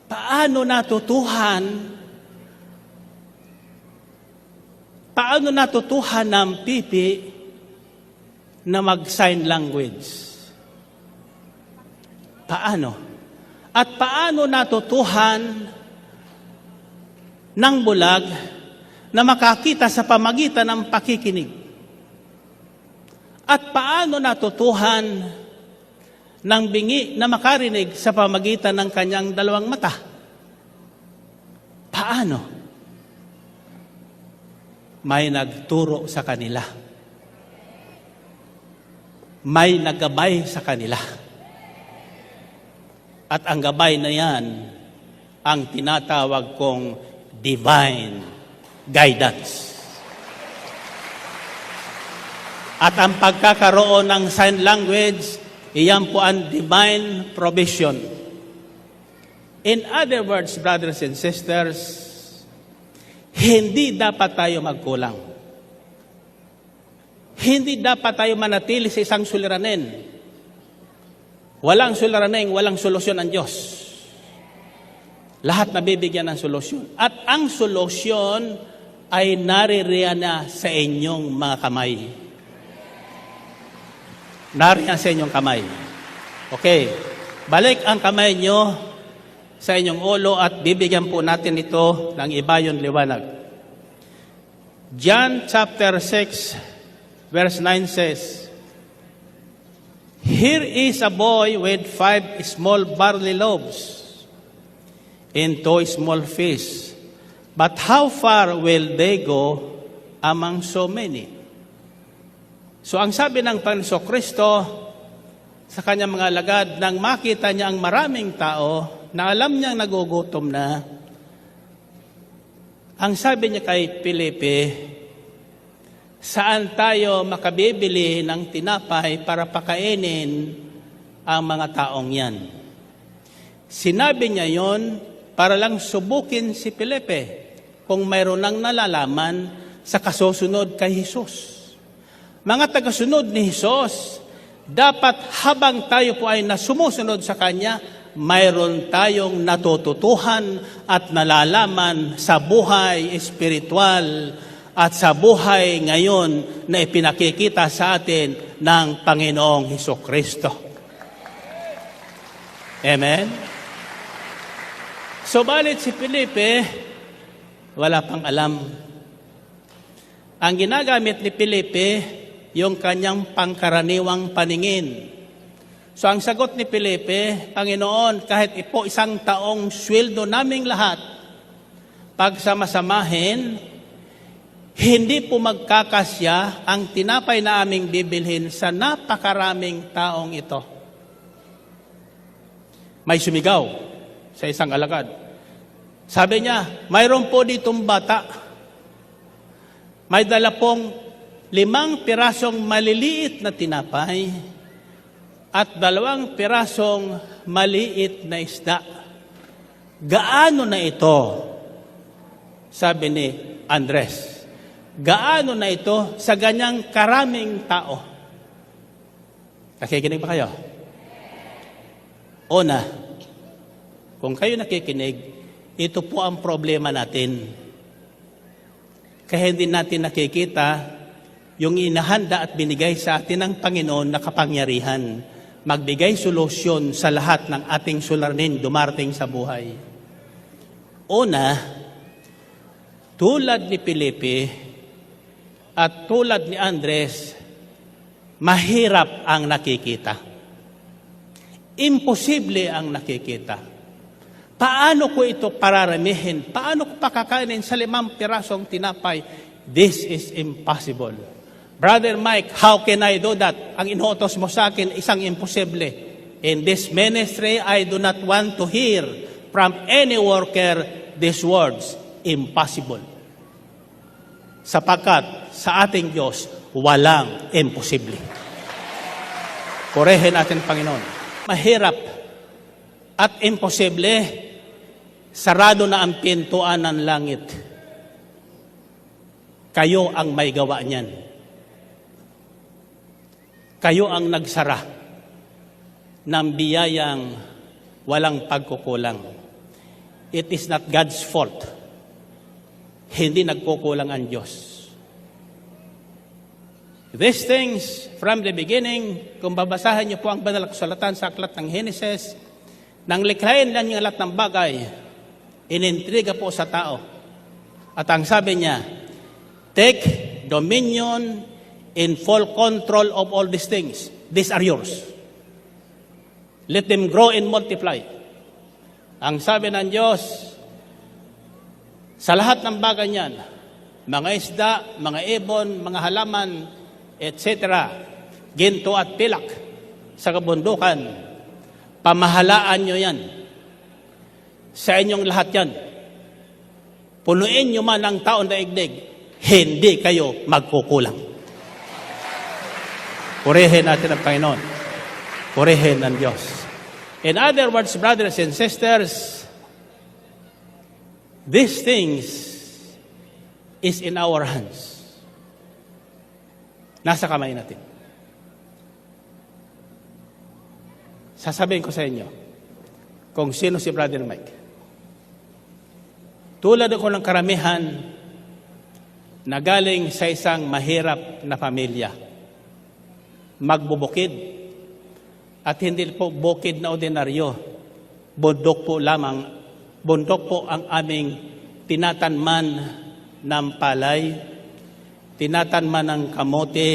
Paano natutuhan? Paano natutuhan ng pipi na mag-sign language? Paano? At paano natutuhan ng bulag na makakita sa pamagitan ng pakikinig? At paano natutuhan ng bingi na makarinig sa pamagitan ng kanyang dalawang mata? Paano? May nagturo sa kanila. May naggabay sa kanila. At ang gabay na yan, ang tinatawag kong divine guidance. At ang pagkakaroon ng sign language, iyan po ang divine provision. In other words, brothers and sisters, hindi dapat tayo magkulang. Hindi dapat tayo manatili sa isang suliranin. Walang suliranin, walang solusyon ang Diyos. Lahat nabibigyan ng solusyon. At ang solusyon ay naririyan na sa inyong mga kamay. Nariyan sa inyong kamay. Okay. Balik ang kamay nyo sa inyong ulo at bibigyan po natin ito ng iba yung liwanag. John chapter 6 verse 9 says, "Here is a boy with 5 small barley loaves and 2 small fish. But how far will they go among so many?" So ang sabi ng Panginoon Kristo sa kanyang mga alagad, nang makita niya ang maraming tao na alam niyang nagugutom na, ang sabi niya kay Felipe, saan tayo makabibili ng tinapay para pakainin ang mga taong yan? Sinabi niya yon para lang subukin si Felipe kung mayroon nang nalalaman sa kasusunod kay Jesus. Mga tagasunod ni Jesus, dapat habang tayo po ay nasumusunod sa Kanya, mayroon tayong natututuhan at nalalaman sa buhay espiritual at sa buhay ngayon na ipinakikita sa atin ng Panginoong Hesukristo. Amen? Subalit si Felipe, wala pang alam. Ang ginagamit ni Felipe, yung kanyang pangkaraniwang paningin. So ang sagot ni Felipe, Panginoon, kahit po 1 taong sweldo naming lahat, pagsamasamahin, hindi po magkakasya ang tinapay na aming bibilhin sa napakaraming taong ito. May sumigaw sa isang alagad. Sabi niya, mayroon po ditong bata. May dala pong 5 pirasong maliliit na tinapay at 2 pirasong maliit na isda. Gaano na ito? Sabi ni Andres. Gaano na ito sa ganyang karaming tao? Nakikinig ba kayo? Una, kung kayo nakikinig, ito po ang problema natin. Kaya hindi natin nakikita yung inahanda at binigay sa atin ng Panginoon na kapangyarihan, magbigay solusyon sa lahat ng ating suliranin dumarating sa buhay. Una, tulad ni Felipe at tulad ni Andres, mahirap ang nakikita. Imposible ang nakikita. Paano ko ito pararamihin? Paano ko pakakainin sa 5 pirasong tinapay? This is impossible. Brother Mike, how can I do that? Ang inuutos mo sa akin, isang imposible. In this ministry, I do not want to hear from any worker these words. impossible. Sapagkat sa ating Diyos, walang imposible. Purihin natin, Panginoon. Mahirap at imposible, sarado na ang pintuan ng langit. Kayo ang may gawa niyan. Kayo ang nagsara ng biyayang walang pagkukulang. It is not God's fault. Hindi nagkukulang ang Diyos. These things, from the beginning, kung babasahin niyo po ang banal na kasulatan sa aklat ng Henesis, nang likhain lang yung lahat ng bagay, inintriga po sa tao. At ang sabi niya, take dominion in full control of all these things. These are yours. Let them grow and multiply. Ang sabi ng Diyos, sa lahat ng bagay niyan, mga isda, mga ibon, mga halaman, etc., ginto at pilak sa kabundukan, pamahalaan nyo yan. Sa inyong lahat yan. Punuin nyo man ang taon daigdig, hindi kayo magkukulang. Purihin natin ang Panginoon. Purihin ang Diyos. In other words, brothers and sisters, these things is in our hands. Nasa kamay natin. Sasabihin ko sa inyo, kung sino si Brother Mike. Tulad ako ng karamihan na galing sa isang mahirap na pamilya. Magbubukid. At hindi po bukid na ordinaryo. Bundok po lamang. Bundok po ang aming tinatanman ng palay, tinatanman ng kamote,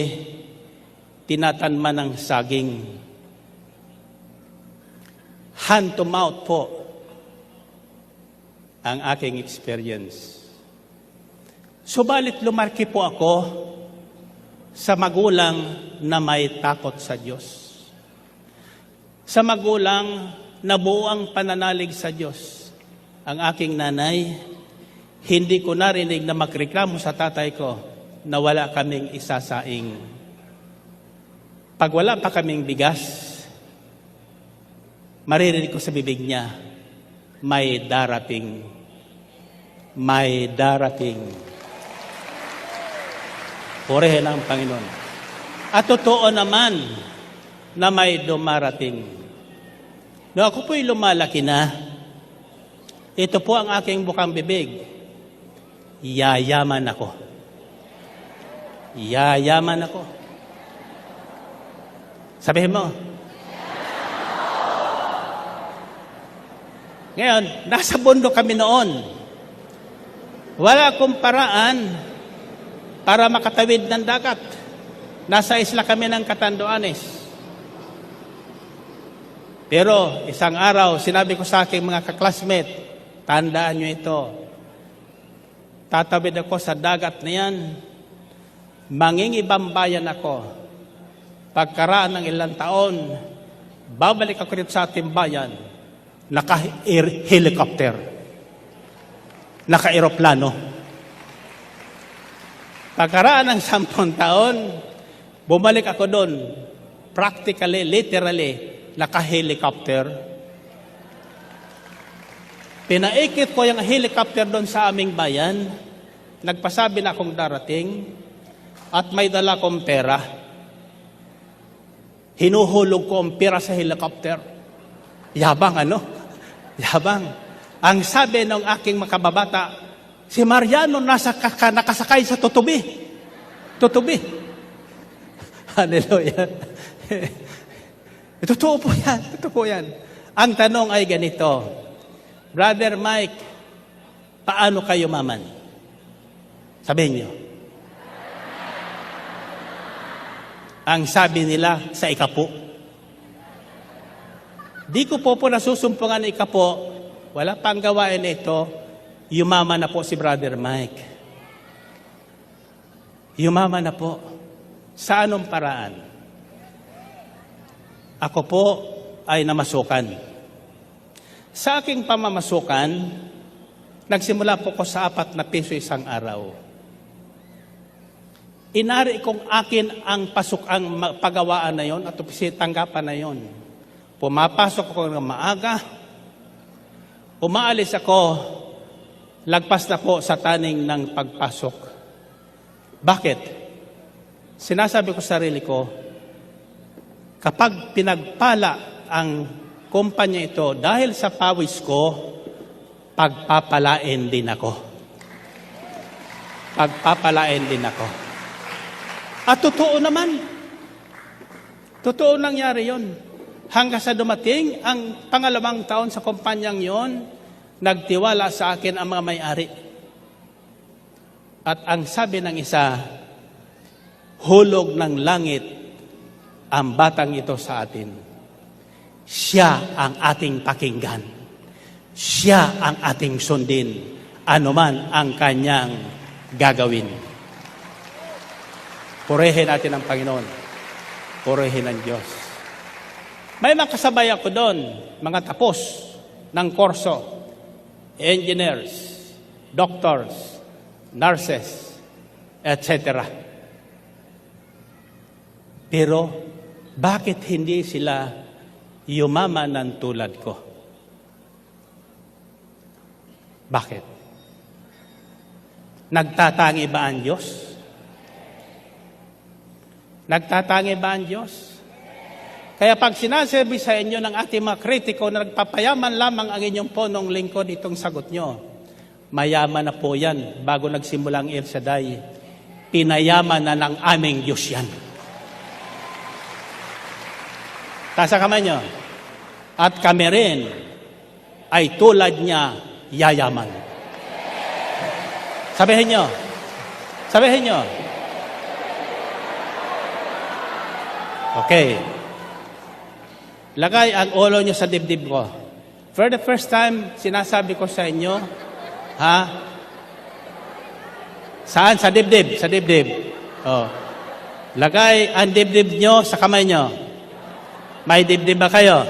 tinatanman ng saging. Hand to mouth po ang aking experience. Subalit lumarki po ako sa magulang na may takot sa Diyos. Sa magulang na buo ang pananalig sa Diyos. Ang aking nanay, hindi ko narinig na magreklamo sa tatay ko na wala kaming isasaing. Pag wala pa kaming bigas, maririnig ko sa bibig niya, may darating. May darating. Purihin ang Panginoon. At totoo naman na may dumarating. No, ako po'y lumalaki na. Ito po ang aking bukang bibig. Yayaman ako. Yayaman ako. Sabihin mo. Ngayon, nasa bundok kami noon. Wala akong paraan para makatawid ng dagat. Nasa isla kami ng Catanduanes. Pero isang araw, sinabi ko sa aking mga kaklasmate, tandaan nyo ito. Tatawid ako sa dagat na yan. Mangingibang bayan ako. Pagkaraan ng ilang taon, babalik ako rito sa ating bayan. Naka-helicopter. Naka-aeroplano. Pagkaraan ng 10 taon, bumalik ako doon. Practically, literally, naka-helicopter. Pinaikit ko yung helicopter doon sa aming bayan. Nagpasabi na akong darating at may dala kong pera. Hinuhulog ko ang pera sa helicopter. Yabang ano? Yabang. Ang sabi ng aking makababata, si Mariano nakasakay sa tutubi. Tutubi. Hallelujah. Totoo po yan. Totoo po yan. Ang tanong ay ganito, Brother Mike, paano kayo maman? Sabihin niyo. Ang sabi nila sa ikapo. Di ko po nasusumpungan ng ikapo, wala pang gawain ito, yumaman na po si Brother Mike. Yumaman na po. Sa anong paraan? Ako po ay namasukan. Sa aking pamamasukan, Nagsimula po ko sa 4 na piso isang araw. Inari kong akin ang ang pagawaan na yon at tanggapan na yon. Pumapasok ako ng maaga, umaalis ako, lagpas na po sa taning ng pagpasok. Bakit? Sinasabi ko sa sarili ko, kapag pinagpala ang kumpanya ito dahil sa pawis ko, pagpapalain din ako. Pagpapalain din ako. At totoo naman. Totoo nangyari yon. Hanggang sa dumating ang pangalawang taon sa kumpanyang yon, nagtiwala sa akin ang mga may-ari. At ang sabi ng isa, hulog ng langit ang batang ito sa atin. Siya ang ating pakinggan. Siya ang ating sundin, anuman ang kanyang gagawin. Purihin natin ang Panginoon. Purihin ang Diyos. May mga kasabay ako doon, mga tapos ng kurso, engineers, doctors, nurses, etc. Pero, bakit hindi sila yumaman ng tulad ko? Bakit? Nagtatangi ba ang Diyos? Nagtatangi ba ang Diyos? Kaya pag sinasabi sa inyo ng ating mga kritiko na nagpapayaman lamang ang inyong ponong lingkod, itong sagot nyo, mayaman na po yan bago nagsimula ang El Shaddai. Pinayaman na ng aming Diyos yan. Tasa kamay nyo. At kami rin ay tulad niya yayaman. Sabihin nyo. Sabihin nyo. Okay. Lagay ang ulo nyo sa dibdib ko. For the first time, sinasabi ko sa inyo, ha? Saan? Sa dibdib. Sa dibdib. Oh. Lagay ang dibdib nyo sa kamay nyo. May dibdib ba kayo?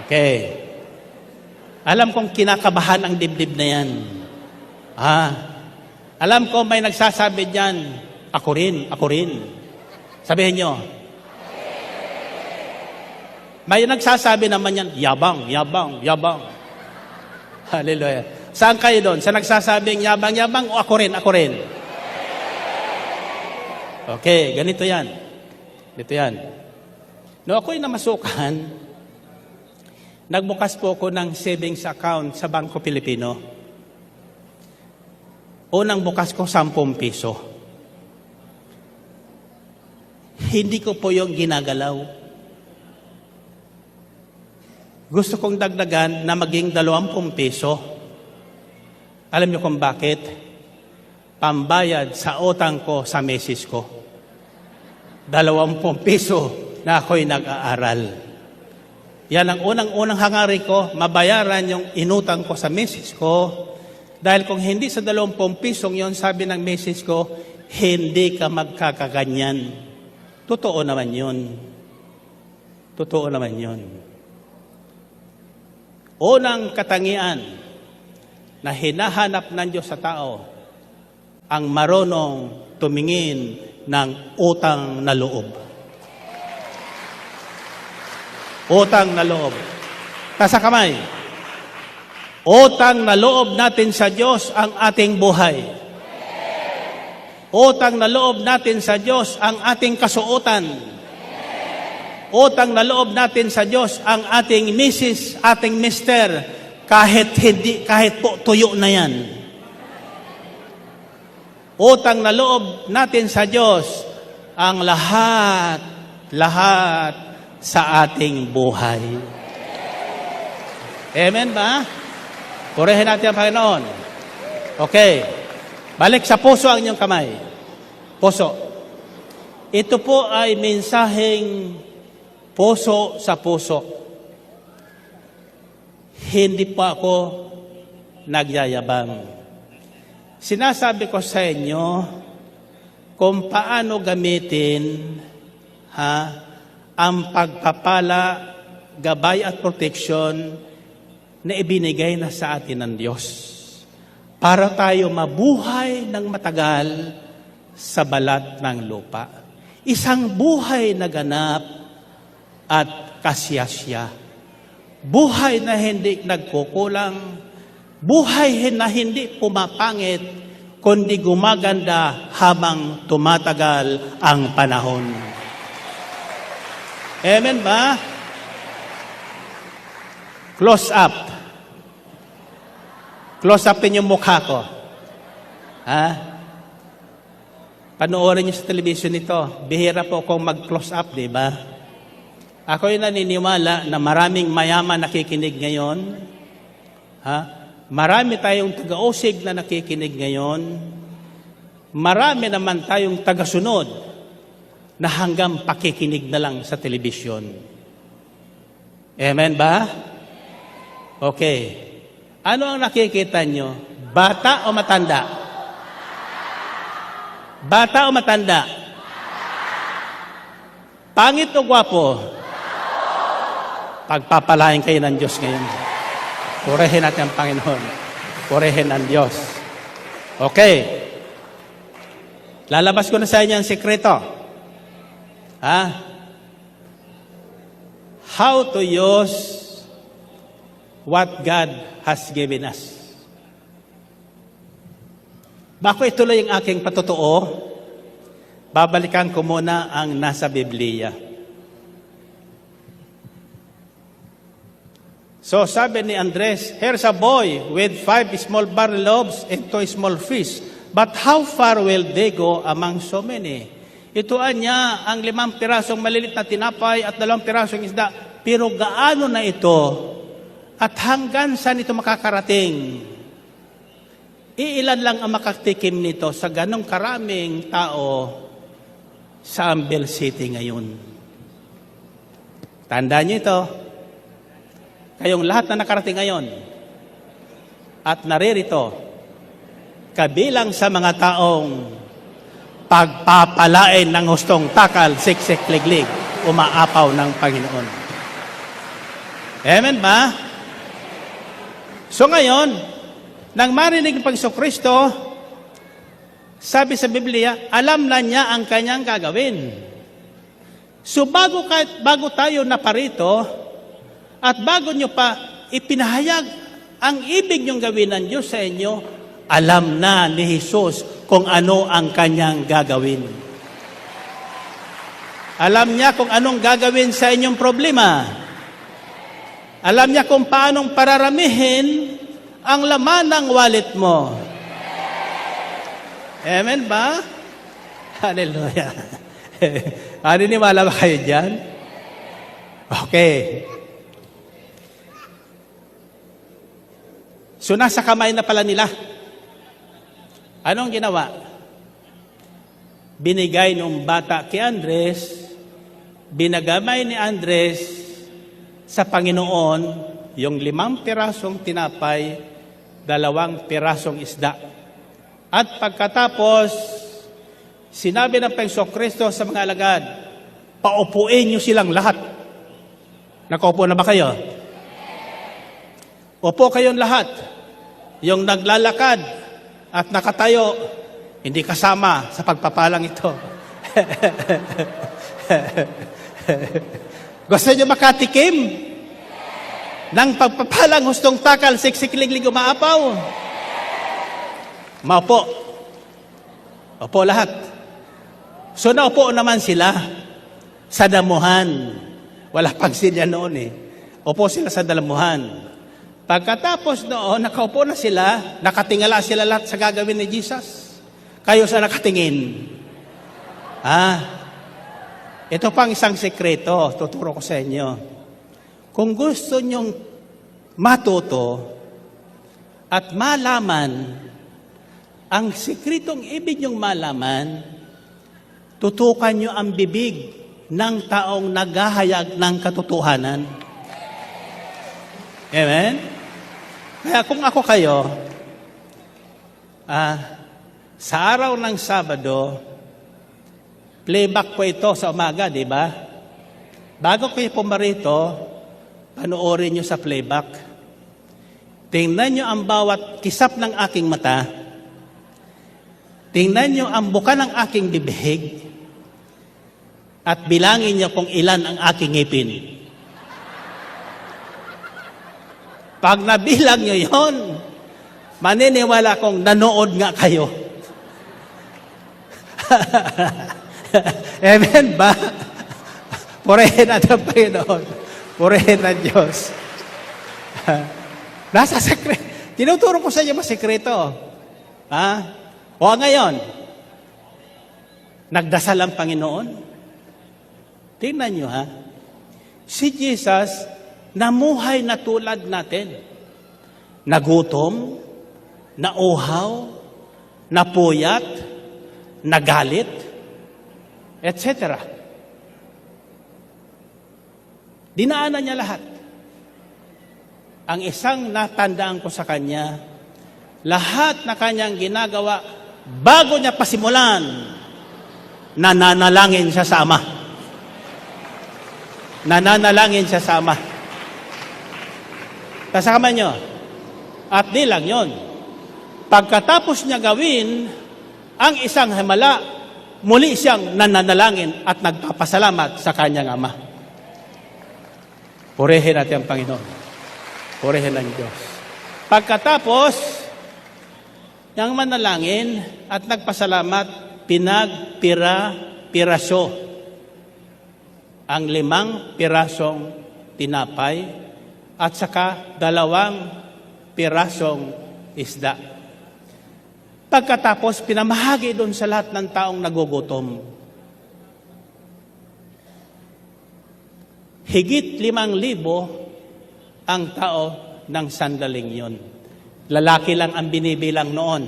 Okay. Alam kong kinakabahan ang dibdib na yan. Alam ko may nagsasabi dyan, ako rin. Sabihin nyo. May nagsasabi naman yan, yabang. Hallelujah. Saan kayo doon? Sa nagsasabing yabang o ako rin? Okay, ganito yan. No, ako'y namasukan, nagbukas po ako ng savings account sa Bangko Pilipino. Unang bukas ko 10 piso. Hindi ko po yung ginagalaw. Gusto kong dagdagan na maging 20 piso. Alam niyo kung bakit? Pambayad sa utang ko sa misis ko. 20 piso na ako'y nag-aaral. Yan ang unang hangarin ko, mabayaran yung inutang ko sa misis ko. Dahil kung hindi sa 20 pisong yon, sabi ng misis ko, hindi ka magkakaganyan. Totoo naman yun. Unang katangian na hinahanap ng Diyos sa tao, ang marunong tumingin ng utang na loob. Utang na loob. Tasa kamay. Utang na loob natin sa Diyos ang ating buhay. Utang na loob natin sa Diyos ang ating kasuotan. Utang na loob natin sa Diyos ang ating misis, ating mister, kahit po tuyo na yan. Utang na loob natin sa Diyos ang lahat sa ating buhay. Amen ba? Purihin natin ang Panginoon. Okay. Balik sa puso ang inyong kamay. Puso. Ito po ay mensaheng puso sa puso. Hindi pa ako nagyayabang. Sinasabi ko sa inyo kung paano gamitin ang pagpapala, gabay at proteksyon na ibinigay na sa atin ng Diyos. para tayo mabuhay ng matagal sa balat ng lupa. Isang buhay na ganap at kasiyasya. Buhay na hindi nagkukulang, buhay na hindi pumapangit, kundi gumaganda habang tumatagal ang panahon. Amen ba? Close up. Close upin yung mukha ko. Ha? Panoorin niyo sa television ito. Bihira po akong mag-close up, di ba? Ako'y naniniwala na maraming mayaman nakikinig ngayon. Ha? Marami tayong taga-usig na nakikinig ngayon. Marami naman tayong taga-sunod na hanggang pakikinig na lang sa television. Amen ba? Okay. Ano ang nakikita nyo? Bata o matanda? Bata o matanda? Pangit o gwapo? Pagpapalain kayo ng Diyos ngayon. Purihin natin ang Panginoon. Purihin ang Diyos. Okay. Lalabas ko na sa inyo ang sekreto. How to use what God has given us. Bago ituloy ang aking patutuo, babalikan ko muna ang nasa Biblia. So sabi ni Andres, here's a boy with 5 small barley loaves and 2 small fish. But how far will they go among so many? Ituan niya ang 5 pirasong malilit na tinapay at 2 pirasong isda. Pero gaano na ito at hanggang saan ito makakarating? Iilan lang ang makatikim nito sa ganong karaming tao sa Ambel City ngayon. Tandaan niyo ito. Kayong lahat na nakarating ngayon at naririto, kabilang sa mga taong pagpapalain ng hustong takal, siksik, liglig, umaapaw ng Panginoon. Amen ba? So ngayon, nang marinig ng Panginoon-Kristo, sabi sa Biblia, alam na niya ang kanyang gagawin. So bago tayo naparito, at bago nyo pa ipinahayag ang ibig nyong gawin ng Diyos sa inyo, alam na ni Jesus kung ano ang kanyang gagawin. Alam niya kung anong gagawin sa inyong problema. Alam niya kung paanong pararamihin ang laman ng wallet mo. Amen ba? Hallelujah. Naniniwala ba kayo dyan? Okay. So nasa kamay na pala nila. Anong ginawa? Binigay ng bata kay Andres, binagamay ni Andres sa Panginoon yung 5 pirasong tinapay, 2 pirasong isda. At pagkatapos, sinabi ng Panginoon sa mga alagad, paupuin niyo silang lahat. Nakaupo na ba kayo? Upo kayong lahat. Yung naglalakad at nakatayo, hindi kasama sa pagpapalang ito. Gusto niyo makatikim ng pagpapalang hustong takal, siksik, liglig, umaapaw? Maupo. Upo lahat. So naupo naman sila sa damuhan. Wala pang silya noon eh. Upo sila sa damuhan. Pagkatapos noon, nakaupo na sila, nakatingala sila lahat sa gagawin ni Jesus. Kayo sa nakatingin. Ito pang isang sekreto, tuturo ko sa inyo. Kung gusto nyong matuto at malaman ang sekretong ibig nyong malaman, tutukan nyo ang bibig ng taong naghahayag ng katotohanan. Amen? Kaya kung ako kayo, sa araw ng Sabado, playback po ito sa umaga, di ba? Bago kayo pumarito, panoorin nyo sa playback. Tingnan nyo ang bawat kisap ng aking mata. Tingnan nyo ang buka ng aking bibig. At bilangin nyo kung ilan ang aking ngipin. Pag nabilang nyo yon, maniniwala kong nanood nga kayo. Amen ba? Purihin natin ang Panginoon. Purihin ang Diyos. Nasa sekreto. Tinuturo ko sa inyo masekreto. Ha? O ngayon, nagdasal ang Panginoon. Tingnan nyo ha. Si Jesus, namuhay na tulad natin. Nagutom, nauhaw, napuyat, nagalit, etc. Dinaanan niya lahat. Ang isang natandaan ko sa kanya, lahat na kanyang ginagawa, bago niya pasimulan, nananalangin siya sa Ama. Nananalangin siya sa Ama. Kasama niyo. At di lang yon. Pagkatapos niya gawin ang isang himala, muli siyang nananalangin at nagpapasalamat sa kanyang Ama. Purihin natin ang Panginoon. Purihin ang Diyos. Pagkatapos niyang manalangin at nagpasalamat, pinagpira-pirasyo ang 5 pirasong tinapay at saka 2 pirasong isda. Pagkatapos, pinamahagi doon sa lahat ng taong nagugutom. Higit 5,000 ang tao ng sandaling yon. Lalaki lang ang binibilang noon.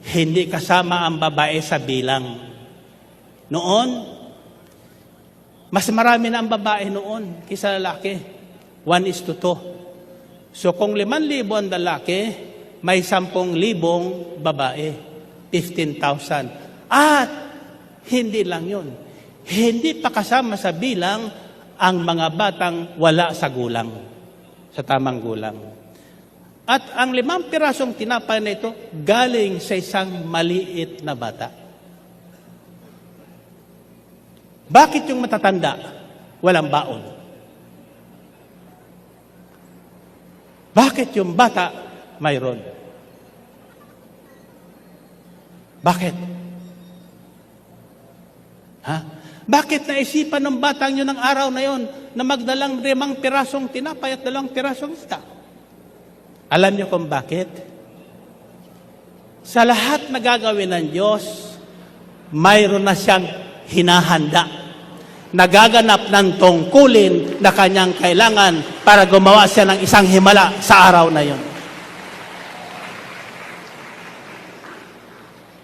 Hindi kasama ang babae sa bilang. Noon, mas marami na ang babae noon kaysa lalaki. 1:2. So kung 5,000 ang lalaki, may 10,000 babae. 15,000. At hindi lang yun. Hindi pa kasama sa bilang ang mga batang wala sa gulang, sa tamang gulang. At ang 5 pirasong tinapay na ito, galing sa isang maliit na bata. Bakit yung matatanda walang baon? Bakit yung bata mayroon? Bakit? Ha? Bakit naisipan ng batang yun ng araw na yon na magdalang 5 pirasong tinapay at 2 pirasong isda? Alam niyo kung bakit? Sa lahat na gagawin ng Diyos, mayroon na siyang hinahanda. Nagaganap ng tungkulin na kanyang kailangan para gumawa siya ng isang himala sa araw na yon.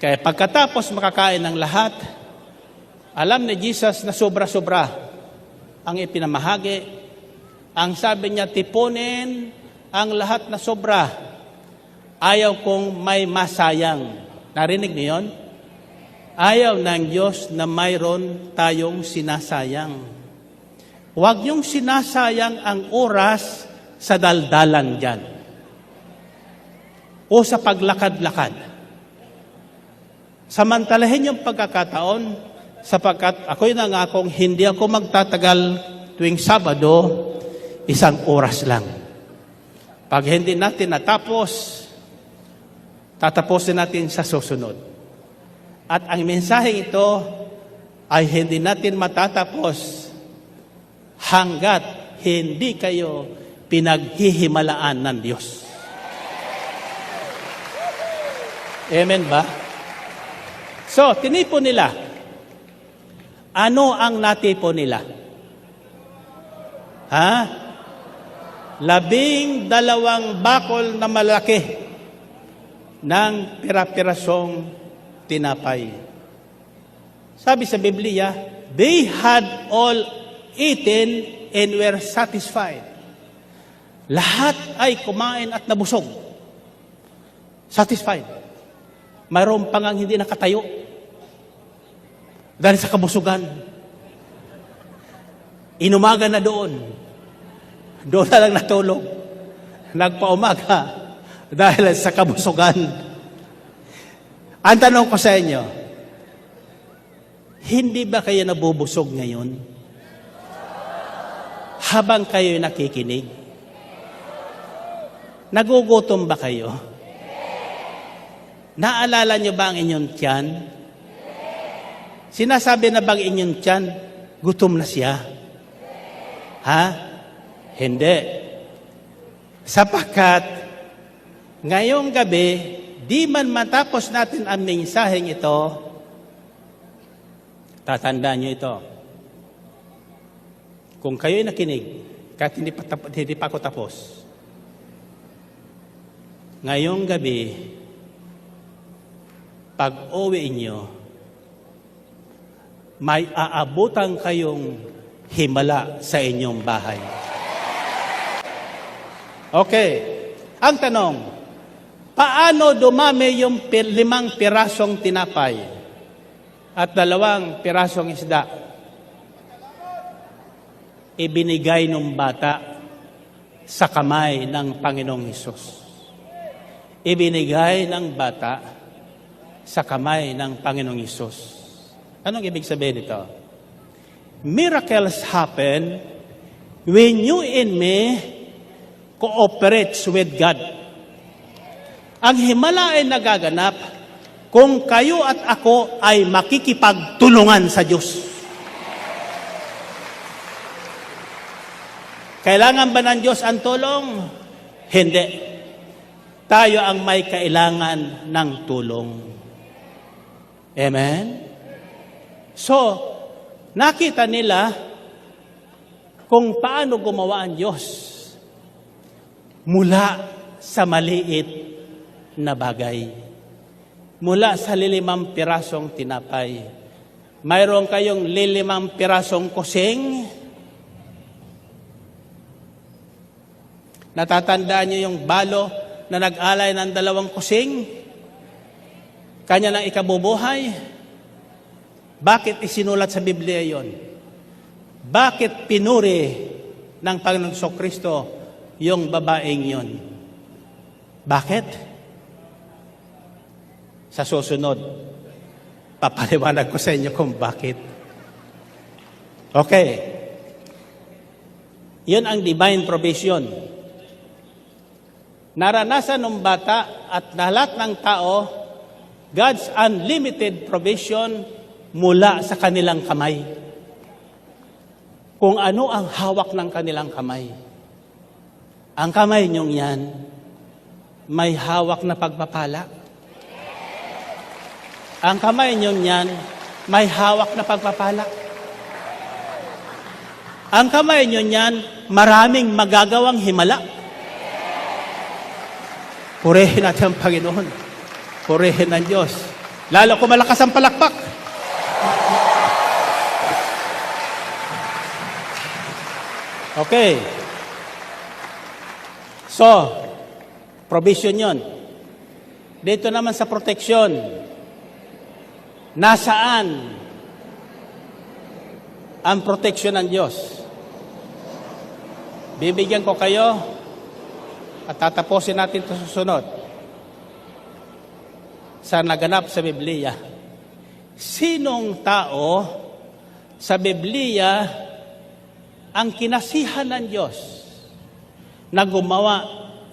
Kaya pagkatapos makakain ng lahat, alam ni Jesus na sobra-sobra ang ipinamahagi. Ang sabi niya, tipunin ang lahat na sobra. Ayaw kong may masayang. Narinig niyo yun? Ayaw ng Diyos na mayroon tayong sinasayang. Huwag niyong sinasayang ang oras sa daldalan dyan. O sa paglakad-lakad. Samantalahin yung pagkakataon, sapagkat ako'y nangakong hindi ako magtatagal tuwing Sabado, 1 oras lang. Pag hindi natin natapos, tatapusin natin sa susunod. At ang mensaheng ito ay hindi natin matatapos hanggat hindi kayo pinaghihimalaan ng Diyos. Amen ba? So, tinipon nila. Ano ang natipon nila? Ha? 12 bakol na malaki ng pira-pirasong tinapay. Sabi sa Biblia, they had all eaten and were satisfied. Lahat ay kumain at nabusog. Satisfied. Mayroon pa ngang hindi nakatayo. Dahil sa kabusugan. Inumaga na doon. Doon na lang natulog. nagpaumaga dahil sa kabusugan. Ang tanong ko sa inyo, hindi ba kayo nabubusog ngayon? Habang kayo nakikinig? Nagugutom ba kayo? Naalala niyo ba ang inyong tiyan? Sinasabi na bang inyong tiyan, gutom na siya? Ha? Hindi. Sapagkat ngayong gabi, di man matapos natin ang mensaheng ito, tatandaan niyo ito. Kung kayo'y nakinig, kahit hindi pa ako tapos, ngayong gabi, pag-uwi niyo, may aabutan kayong himala sa inyong bahay. Okay. Ang tanong, paano dumami yung 5 pirasong tinapay at 2 pirasong isda? Ibinigay ng bata sa kamay ng Panginoong Hesus. Ibinigay ng bata sa kamay ng Panginoong Hesus. Anong ibig sabihin nito? Miracles happen when you and me cooperates with God. Ang himala ay nagaganap kung kayo at ako ay makikipagtulungan sa Diyos. Kailangan ba ng Diyos ang tulong? Hindi. Tayo ang may kailangan ng tulong. Amen? So, nakita nila kung paano gumawa ang Diyos mula sa maliit na bagay. Mula sa 5 pirasong tinapay. Mayroon kayong 5 pirasong kusing. Natatandaan niyo yung balo na nag-alay ng 2 kusing? Kanya nang ikabubuhay? Bakit isinulat sa Biblia yon? Bakit pinuri ng Panginoong Kristo yung babaeng yon? Bakit? Sa susunod, papaliwanag ko sa inyo kung bakit. Okay. Yun ang divine provision. Naranasan ng bata at lahat ng tao, God's unlimited provision mula sa kanilang kamay. Kung ano ang hawak ng kanilang kamay. Ang kamay niyong yan, may hawak na pagpapala. Ang kamay niyong yan, may hawak na pagpapala. Ang kamay niyong yan, maraming magagawang himala. Purihin natin ang Panginoon. Purihin ng Diyos. Lalo kung malakas ang palakpak. Okay. So, provision yon. Dito naman sa protection. Nasaan ang protection ng Diyos? Bibigyan ko kayo at tatapusin natin ito susunod. Sa naganap sa Biblia. Sinong tao sa Biblia ang kinasihan ng Diyos na gumawa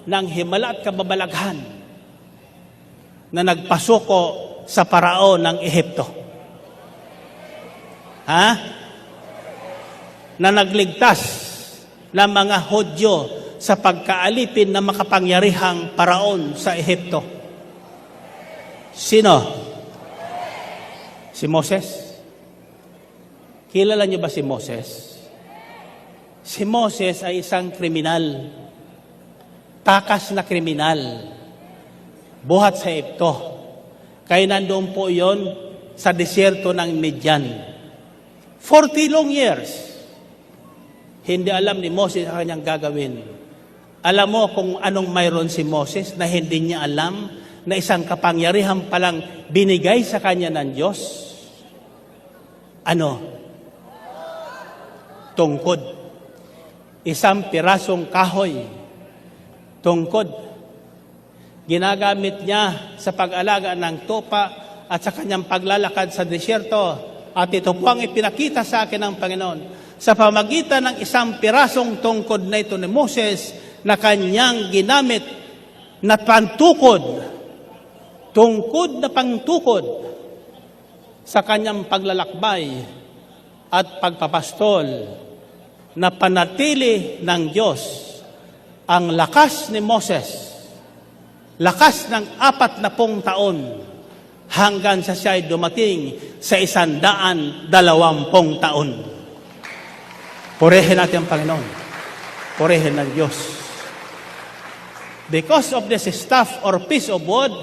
ng himala at kababalaghan na nagpasuko sa parao ng Ehipto? Ha? Na nagligtas ng mga Hudyo sa pagkaalipin ng makapangyarihang paraon sa Ehipto. Sino? Si Moses. Kilala niyo ba si Moses? Si Moses ay isang kriminal. Takas na kriminal. Buhat sa Ehipto. Kaya nandoon po yon sa desierto ng Midian. 40 long years. Hindi alam ni Moses ang kanyang gagawin. Alam mo kung anong mayroon si Moses na hindi niya alam na isang kapangyarihan palang binigay sa kanya ng Diyos? Ano? Tungkod. Isang pirasong kahoy tungkod. Ginagamit niya sa pag-alaga ng tupa at sa kanyang paglalakad sa desyerto. At ito po ang ipinakita sa akin ng Panginoon sa pamagitan ng isang pirasong tungkod na ito ni Moses na kanyang ginamit na pantukod, tungkod na pangtukod sa kanyang paglalakbay at pagpapastol na panatili ng Diyos ang lakas ni Moses, lakas ng 40 taon hanggang sa siya ay dumating sa 120 taon. Purihin natin ang Panginoon. Purihin ng Diyos. Because of this staff or piece of wood,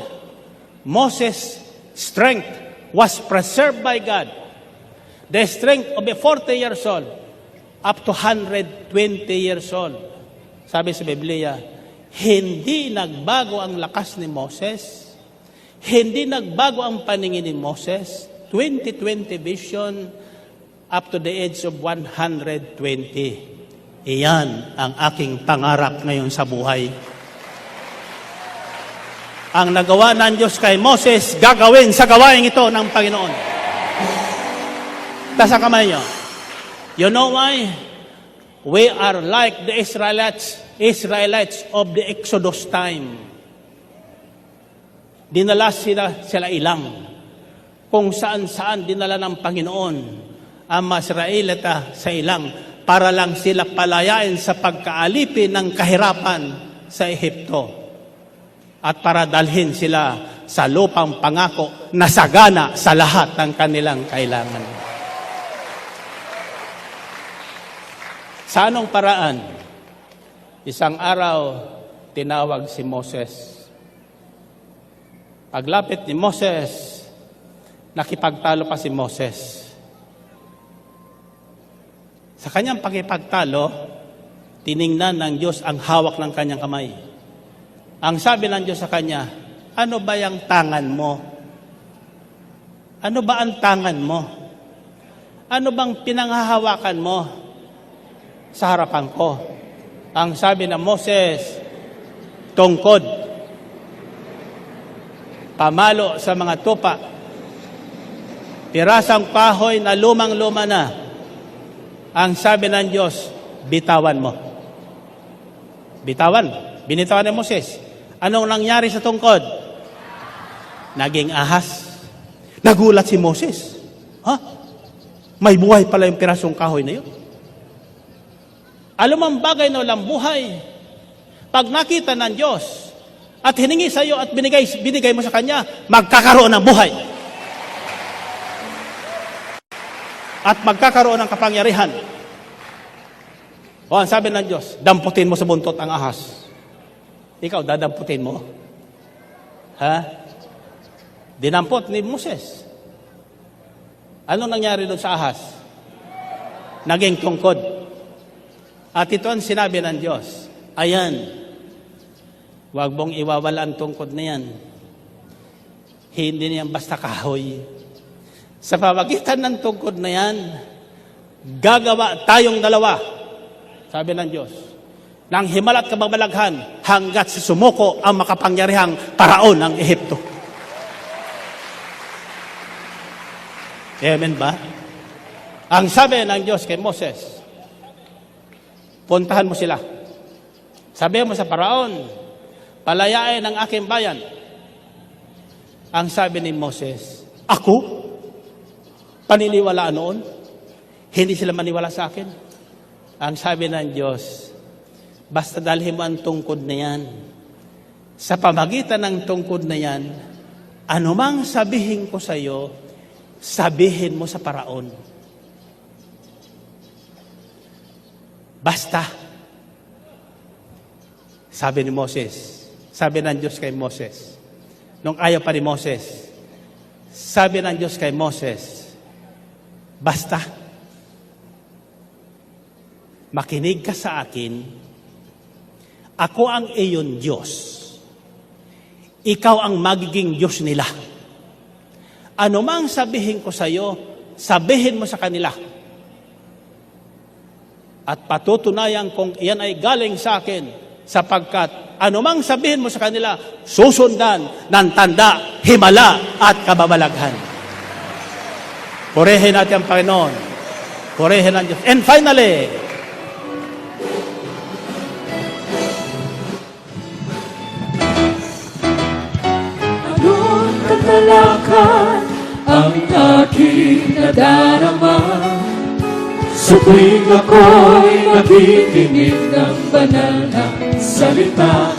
Moses' strength was preserved by God. The strength of a 40 years old up to 120 years old. Sabi sa Biblia, hindi nagbago ang lakas ni Moses, hindi nagbago ang paningin ni Moses, 2020 vision up to the age of 120. Iyan ang aking pangarap ngayon sa buhay. Ang nagawa ng Diyos kay Moses, gagawin sa gawain ito ng Panginoon. Tasa kamay niyo. You know why? We are like the Israelites of the Exodus time. Dinala sila ilang. Kung saan-saan dinala ng Panginoon ang mga Israelita sa ilang para lang sila palayain sa pagkaalipin ng kahirapan sa Ehipto. At para dalhin sila sa lupang pangako na sagana sa lahat ng kanilang kailangan. Sa anong paraan? Isang araw, tinawag si Moses. Paglapit ni Moses, nakipagtalo pa si Moses. Sa kanyang pakipagtalo, tiningnan ng Diyos ang hawak ng kanyang kamay. Ang sabi ng Diyos sa kanya, ano ba yung tangan mo? Ano ba ang tangan mo? Ano bang pinanghahawakan mo sa harapan ko? Ang sabi ng Moses, tungkod, pamalo sa mga tupa, pirasang kahoy na lumang-luma na. Ang sabi ng Diyos, bitawan mo. Bitawan. Binitawan ni Moses. Anong nangyari sa tungkod? Naging ahas. Nagulat si Moses. Ha? May buhay pala yung pirasong kahoy na yun. Alam ang bagay na walang buhay. Pag nakita ng Diyos at hiningi sa iyo at binigay mo sa Kanya, magkakaroon ng buhay. At magkakaroon ng kapangyarihan. O, ang sabi ng Diyos, damputin mo sa buntot ang ahas. Ikaw, dadamputin mo? Ha? Dinampot ni Moses. Ano nangyari doon sa ahas? Naging tungkod. At ito ang sinabi ng Diyos. Ayan, huwag mong iwawala ang tungkod na yan. Hindi niyan basta kahoy. Sa pamagitan ng tungkod na yan, gagawa tayong dalawa. Sabi ng Diyos. Nang himalat kababalaghan hanggat sa sumuko ang makapangyarihang paraon ng Ehipto. Amen ba? Ang sabi ng Diyos kay Moses, puntahan mo sila. Sabi mo sa paraon, palayain ang aking bayan. Ang sabi ni Moses, ako? Paniniwalaan noon? Hindi sila maniwala sa akin? Ang sabi ng Diyos, basta dalhin mo ang tungkod na yan. Sa pamagitan ng tungkod na yan, anumang sabihin ko sa iyo, sabihin mo sa paraon. Basta. Sabi ni Moses, sabi ng Diyos kay Moses, nung ayaw pa ni Moses, sabi ng Diyos kay Moses, basta. Makinig ka sa akin, ako ang iyon Diyos. Ikaw ang magiging Diyos nila. Ano mang sabihin ko sa iyo, sabihin mo sa kanila. At patutunayan kung iyan ay galing sa akin, sapagkat anumang sabihin mo sa kanila, susundan ng tanda, himala at kababalaghan. Purihin natin ang Panginoon. Purihin ang Diyos. And finally, Anong katalakan ang aking nadarama sa tuwing ako'y nakikinig ng banal na salita?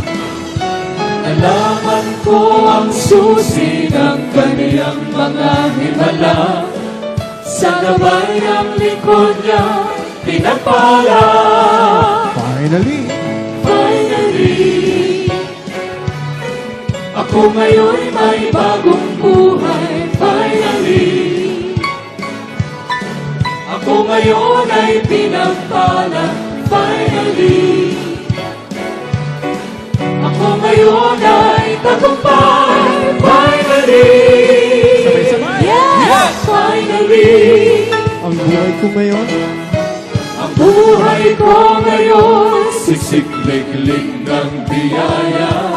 Nalaman ko ang susi ng kaniyang mga himala. Sa gabay ng likod niya, pinagpala. Finally, Ako ngayon may bagong buhay. Finally, ako ngayon ay pinagpala. Finally, ako ngayon ay tagumpay. Finally, Yes! finally, ang buhay ko ngayon, ang buhay ko ngayon siksik-liklik ng biyaya.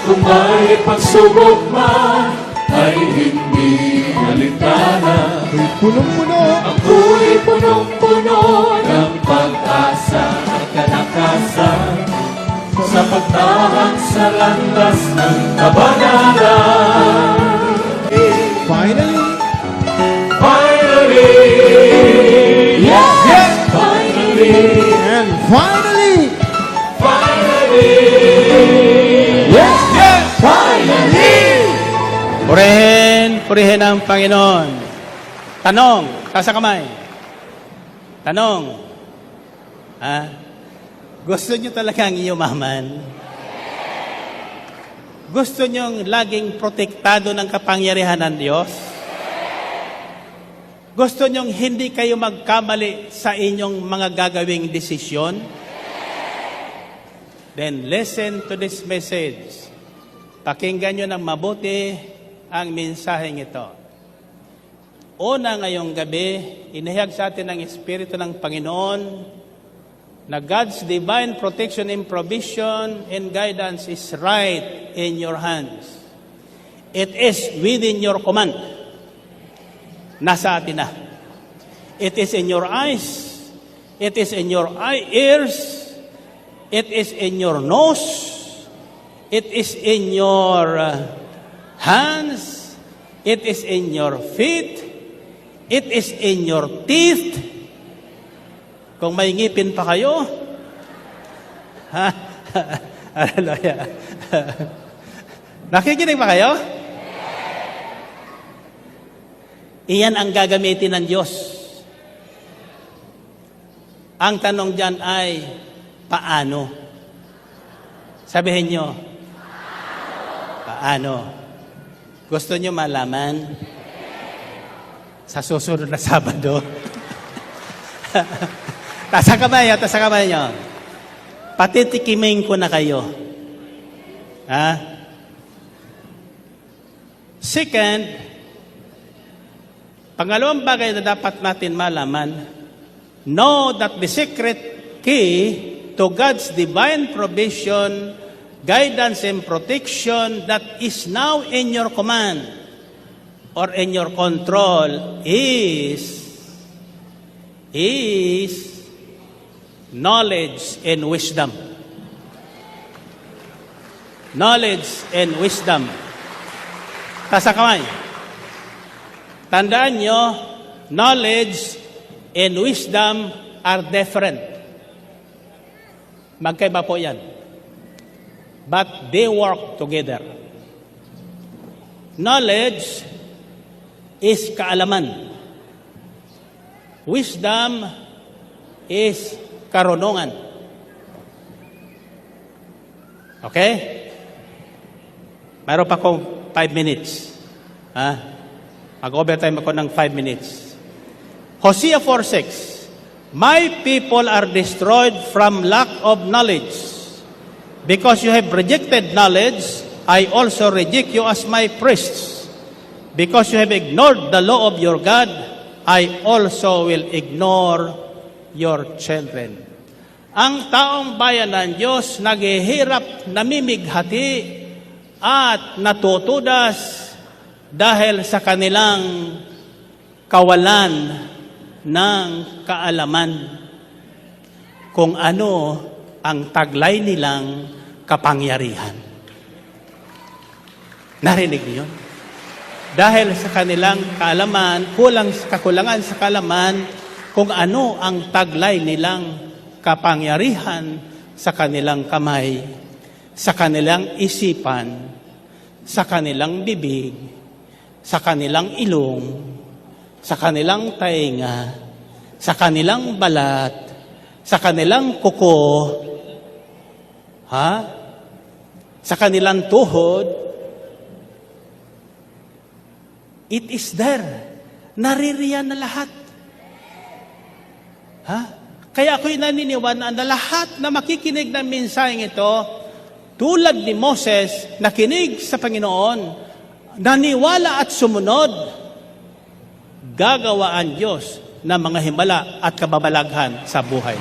Kung may pagsubok man ay hindi alintana. ako'y punong-puno. Ako'y punong-puno ng pag-asa at kalakasan sa pagtahak sa landas ng kabanalan. Finally, Finally, yes, finally, and finally, finally, yes, finally. purihin ang Panginoon. Tanong, taas ang kamay. Tanong, gusto nyo talagang yumaman? Gusto nyo laging protektado ng kapangyarihan ng Diyos? Gusto nyo hindi kayo magkamali sa inyong mga gagawing desisyon? Then listen to this message. Pakinggan nyo ng mabuti ang mensaheng ito. Una ngayong gabi, inihayag sa atin ng Espiritu ng Panginoon na God's divine protection and provision and guidance is right in your hands. It is within your command. Nasa atin na. It is in your eyes. It is in your ears. It is in your nose. It is in your hands. It is in your feet. It is in your teeth. Kung may ngipin pa kayo, hallelujah. Nakikinig ba kayo? Iyan ang gagamitin ng Diyos. Ang tanong dyan ay, paano? Sabihin nyo, paano? Gusto nyo malaman? Sa susunod na Sabado. Tasa kamay nyo. Patitikimin ko na kayo. Second, pangalawang bagay na dapat natin malaman, know that the secret key to God's divine provision, guidance, and protection that is now in your command or in your control is knowledge and wisdom. Knowledge and wisdom. Tasa kamay. Tandaan nyo, knowledge and wisdom are different. Magkaiba po yan. But they work together. Knowledge is kaalaman. Wisdom is karunungan. Okay? Mayroon pa akong 5 minutes. Mag-overtime ako ng 5 minutes. Hosea 4:6. My people are destroyed from lack of knowledge. Because you have rejected knowledge, I also reject you as my priests. Because you have ignored the law of your God, I also will ignore your children. ang taong bayan ng Diyos naghihirap, namimighati at natutudas dahil sa kanilang kawalan ng kaalaman kung ano ang taglay nilang kapangyarihan. Narinig niyo yun? Dahil sa kanilang kaalaman, kakulangan sa kaalaman kung ano ang taglay nilang kapangyarihan sa kanilang kamay, sa kanilang isipan, sa kanilang bibig, sa kanilang ilong, sa kanilang tainga, sa kanilang balat, sa kanilang kuko, sa kanilang tuhod. It is there. Naririyan na lahat. Kaya ako'y naniniwala na lahat na makikinig ng mensaheng ito, tulad ni Moses, nakinig sa Panginoon, naniwala at sumunod, gagawa ang Diyos ng mga himala at kababalaghan sa buhay.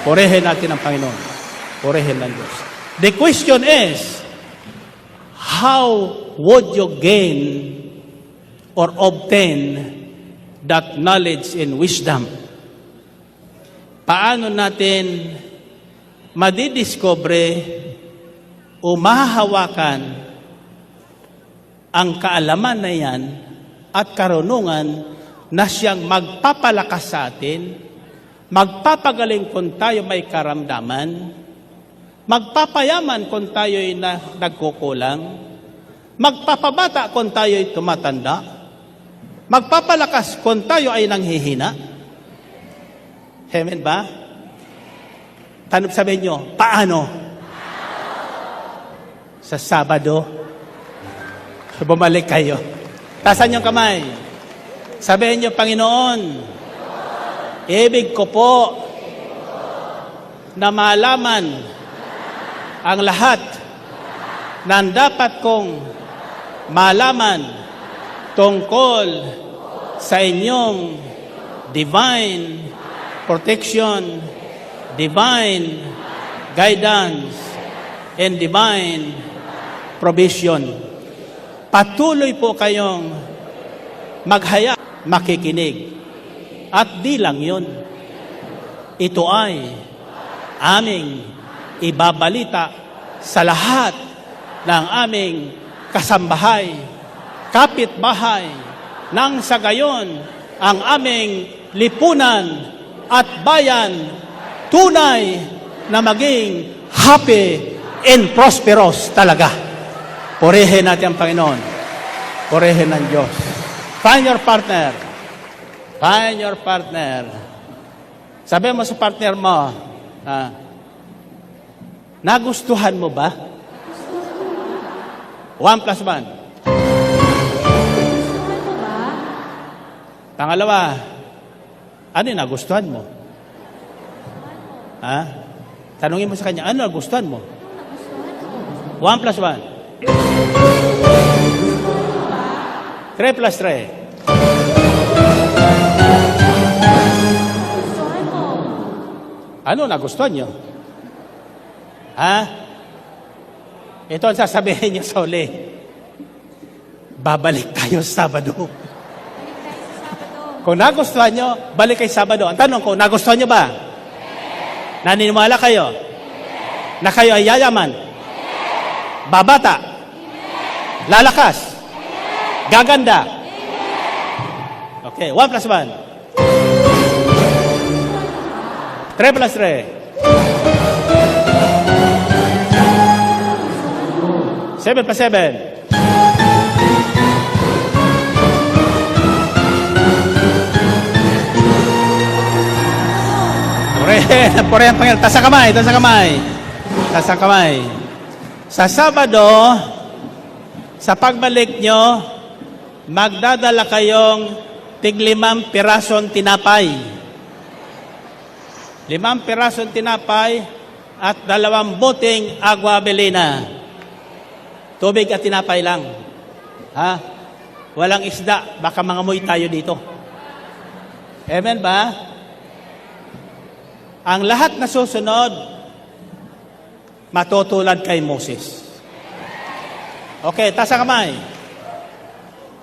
Purihin natin ang Panginoon. Purihin ng Diyos. The question is, how would you gain or obtain that knowledge and wisdom? Paano natin madidiscover o mahahawakan ang kaalaman na yan at karunungan na siyang magpapalakas sa atin, magpapagaling kung tayo may karamdaman, magpapayaman kung tayo'y nagkukulang, magpapabata kung tayo'y tumatanda, magpapalakas kung tayo ay nanghihina. Amen ba? Tanong sabihin nyo, paano? Sa Sabado, bumalik kayo. Tasan yung kamay. Sabihin nyo, Panginoon, ibig ko po na malaman ang lahat ng dapat kong malaman tungkol sa inyong divine protection, divine guidance, and divine provision. Patuloy po kayong maghaya, makikinig. At di lang yun. Ito ay aming ibabalita sa lahat ng aming kasambahay, kapitbahay, nang sa gayon ang aming lipunan at bayan tunay na maging happy and prosperous talaga. Purihin natin ang Panginoon. Purihin ng Diyos. Find your partner. Find your partner. Sabi mo sa partner mo, nagustuhan mo ba? 1 plus 1. Pangalawa, ano yung nagustuhan mo? Tanungin mo sa kanya, ano nagustuhan mo? 1 plus 1. 3 plus 3. Ano nagustuhan nyo? Ito ang sasabihin nyo sa uli. Babalik tayo sa Sabado. Kung nagustuhan nyo, balik kayo Sabado. Ang tanong ko, nagustuhan nyo ba? Naniniwala kayo? Na kayo ay yayaman? Babata? Lalakas? Gaganda? Okay, 1 plus 1. 3 plus 3. 7 plus 7. Pore ang Panginoon. Taas ang kamay, taas ang kamay. Taas ang kamay. Sa Sabado, sa pagbalik nyo, magdadala kayong tig-5 pirasong tinapay. 5 pirasong tinapay at 2 boteng agua belina. Tubig at tinapay lang. Walang isda. Baka mangamoy tayo dito. Amen ba? Ang lahat na susunod, matutulad kay Moses. Okay, taas ang kamay.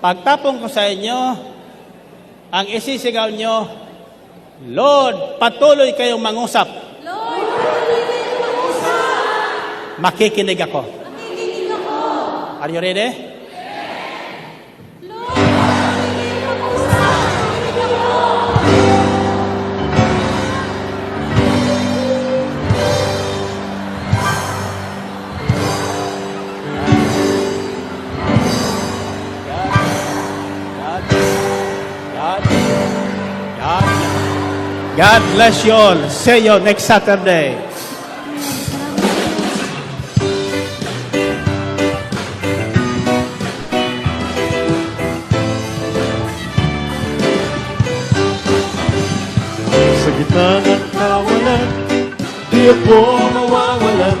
Pagtapong ko sa inyo, ang isisigaw nyo, Lord, patuloy kayong mangusap. Lord, patuloy kayong mag-usap. Makikinig ako. Makikinig ako. Are you ready? Lord, patuloy kayong mag-usap. Makikinig ako. God bless you all. See you next Saturday. Sa gitna ng kawalan, di ako mawawalan,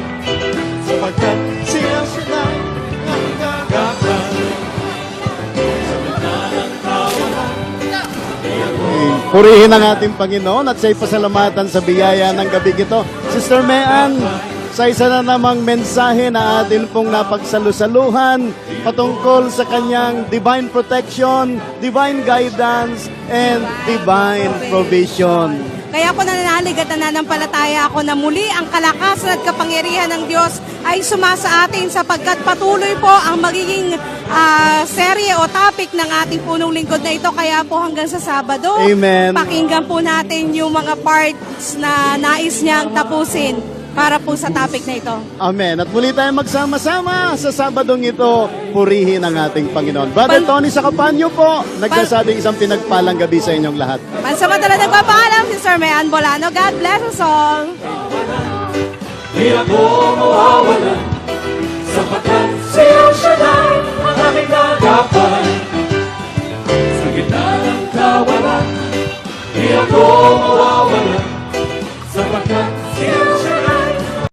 sapagkat siya sinay ang gagapan. Sa gitna ng kawalan, Purihin ang ating Panginoon at siya'y pasalamatan sa biyaya ng gabi ito. Sister Mean, sa isa na namang mensahe na atin pong napagsalusaluhan patungkol sa kanyang divine protection, divine guidance, and divine provision. Kaya po nananalig at nananampalataya ako na muli ang kalakasan at kapangyarihan ng Diyos ay sumasa atin sapagkat patuloy po ang magiging serye o topic ng ating punong lingkod na ito. Kaya po hanggang sa Sabado, Amen. pakinggan po natin yung mga parts na nais niyang tapusin para po sa topic na ito. Amen. At muli tayong magsama-sama sa Sabadong ito, purihin ang ating Panginoon. Brother Tony Sacapanyo po, nagsasabing isang pinagpalang gabi sa inyong lahat. Pansamantala nagpapaalam si Sir Mean Bolano. God bless us all. di ako mawawalan, sapagkat siya Shaddai ang aking gagapan. Sa gitna ng kawalan, di ako mawawalan, sapagkat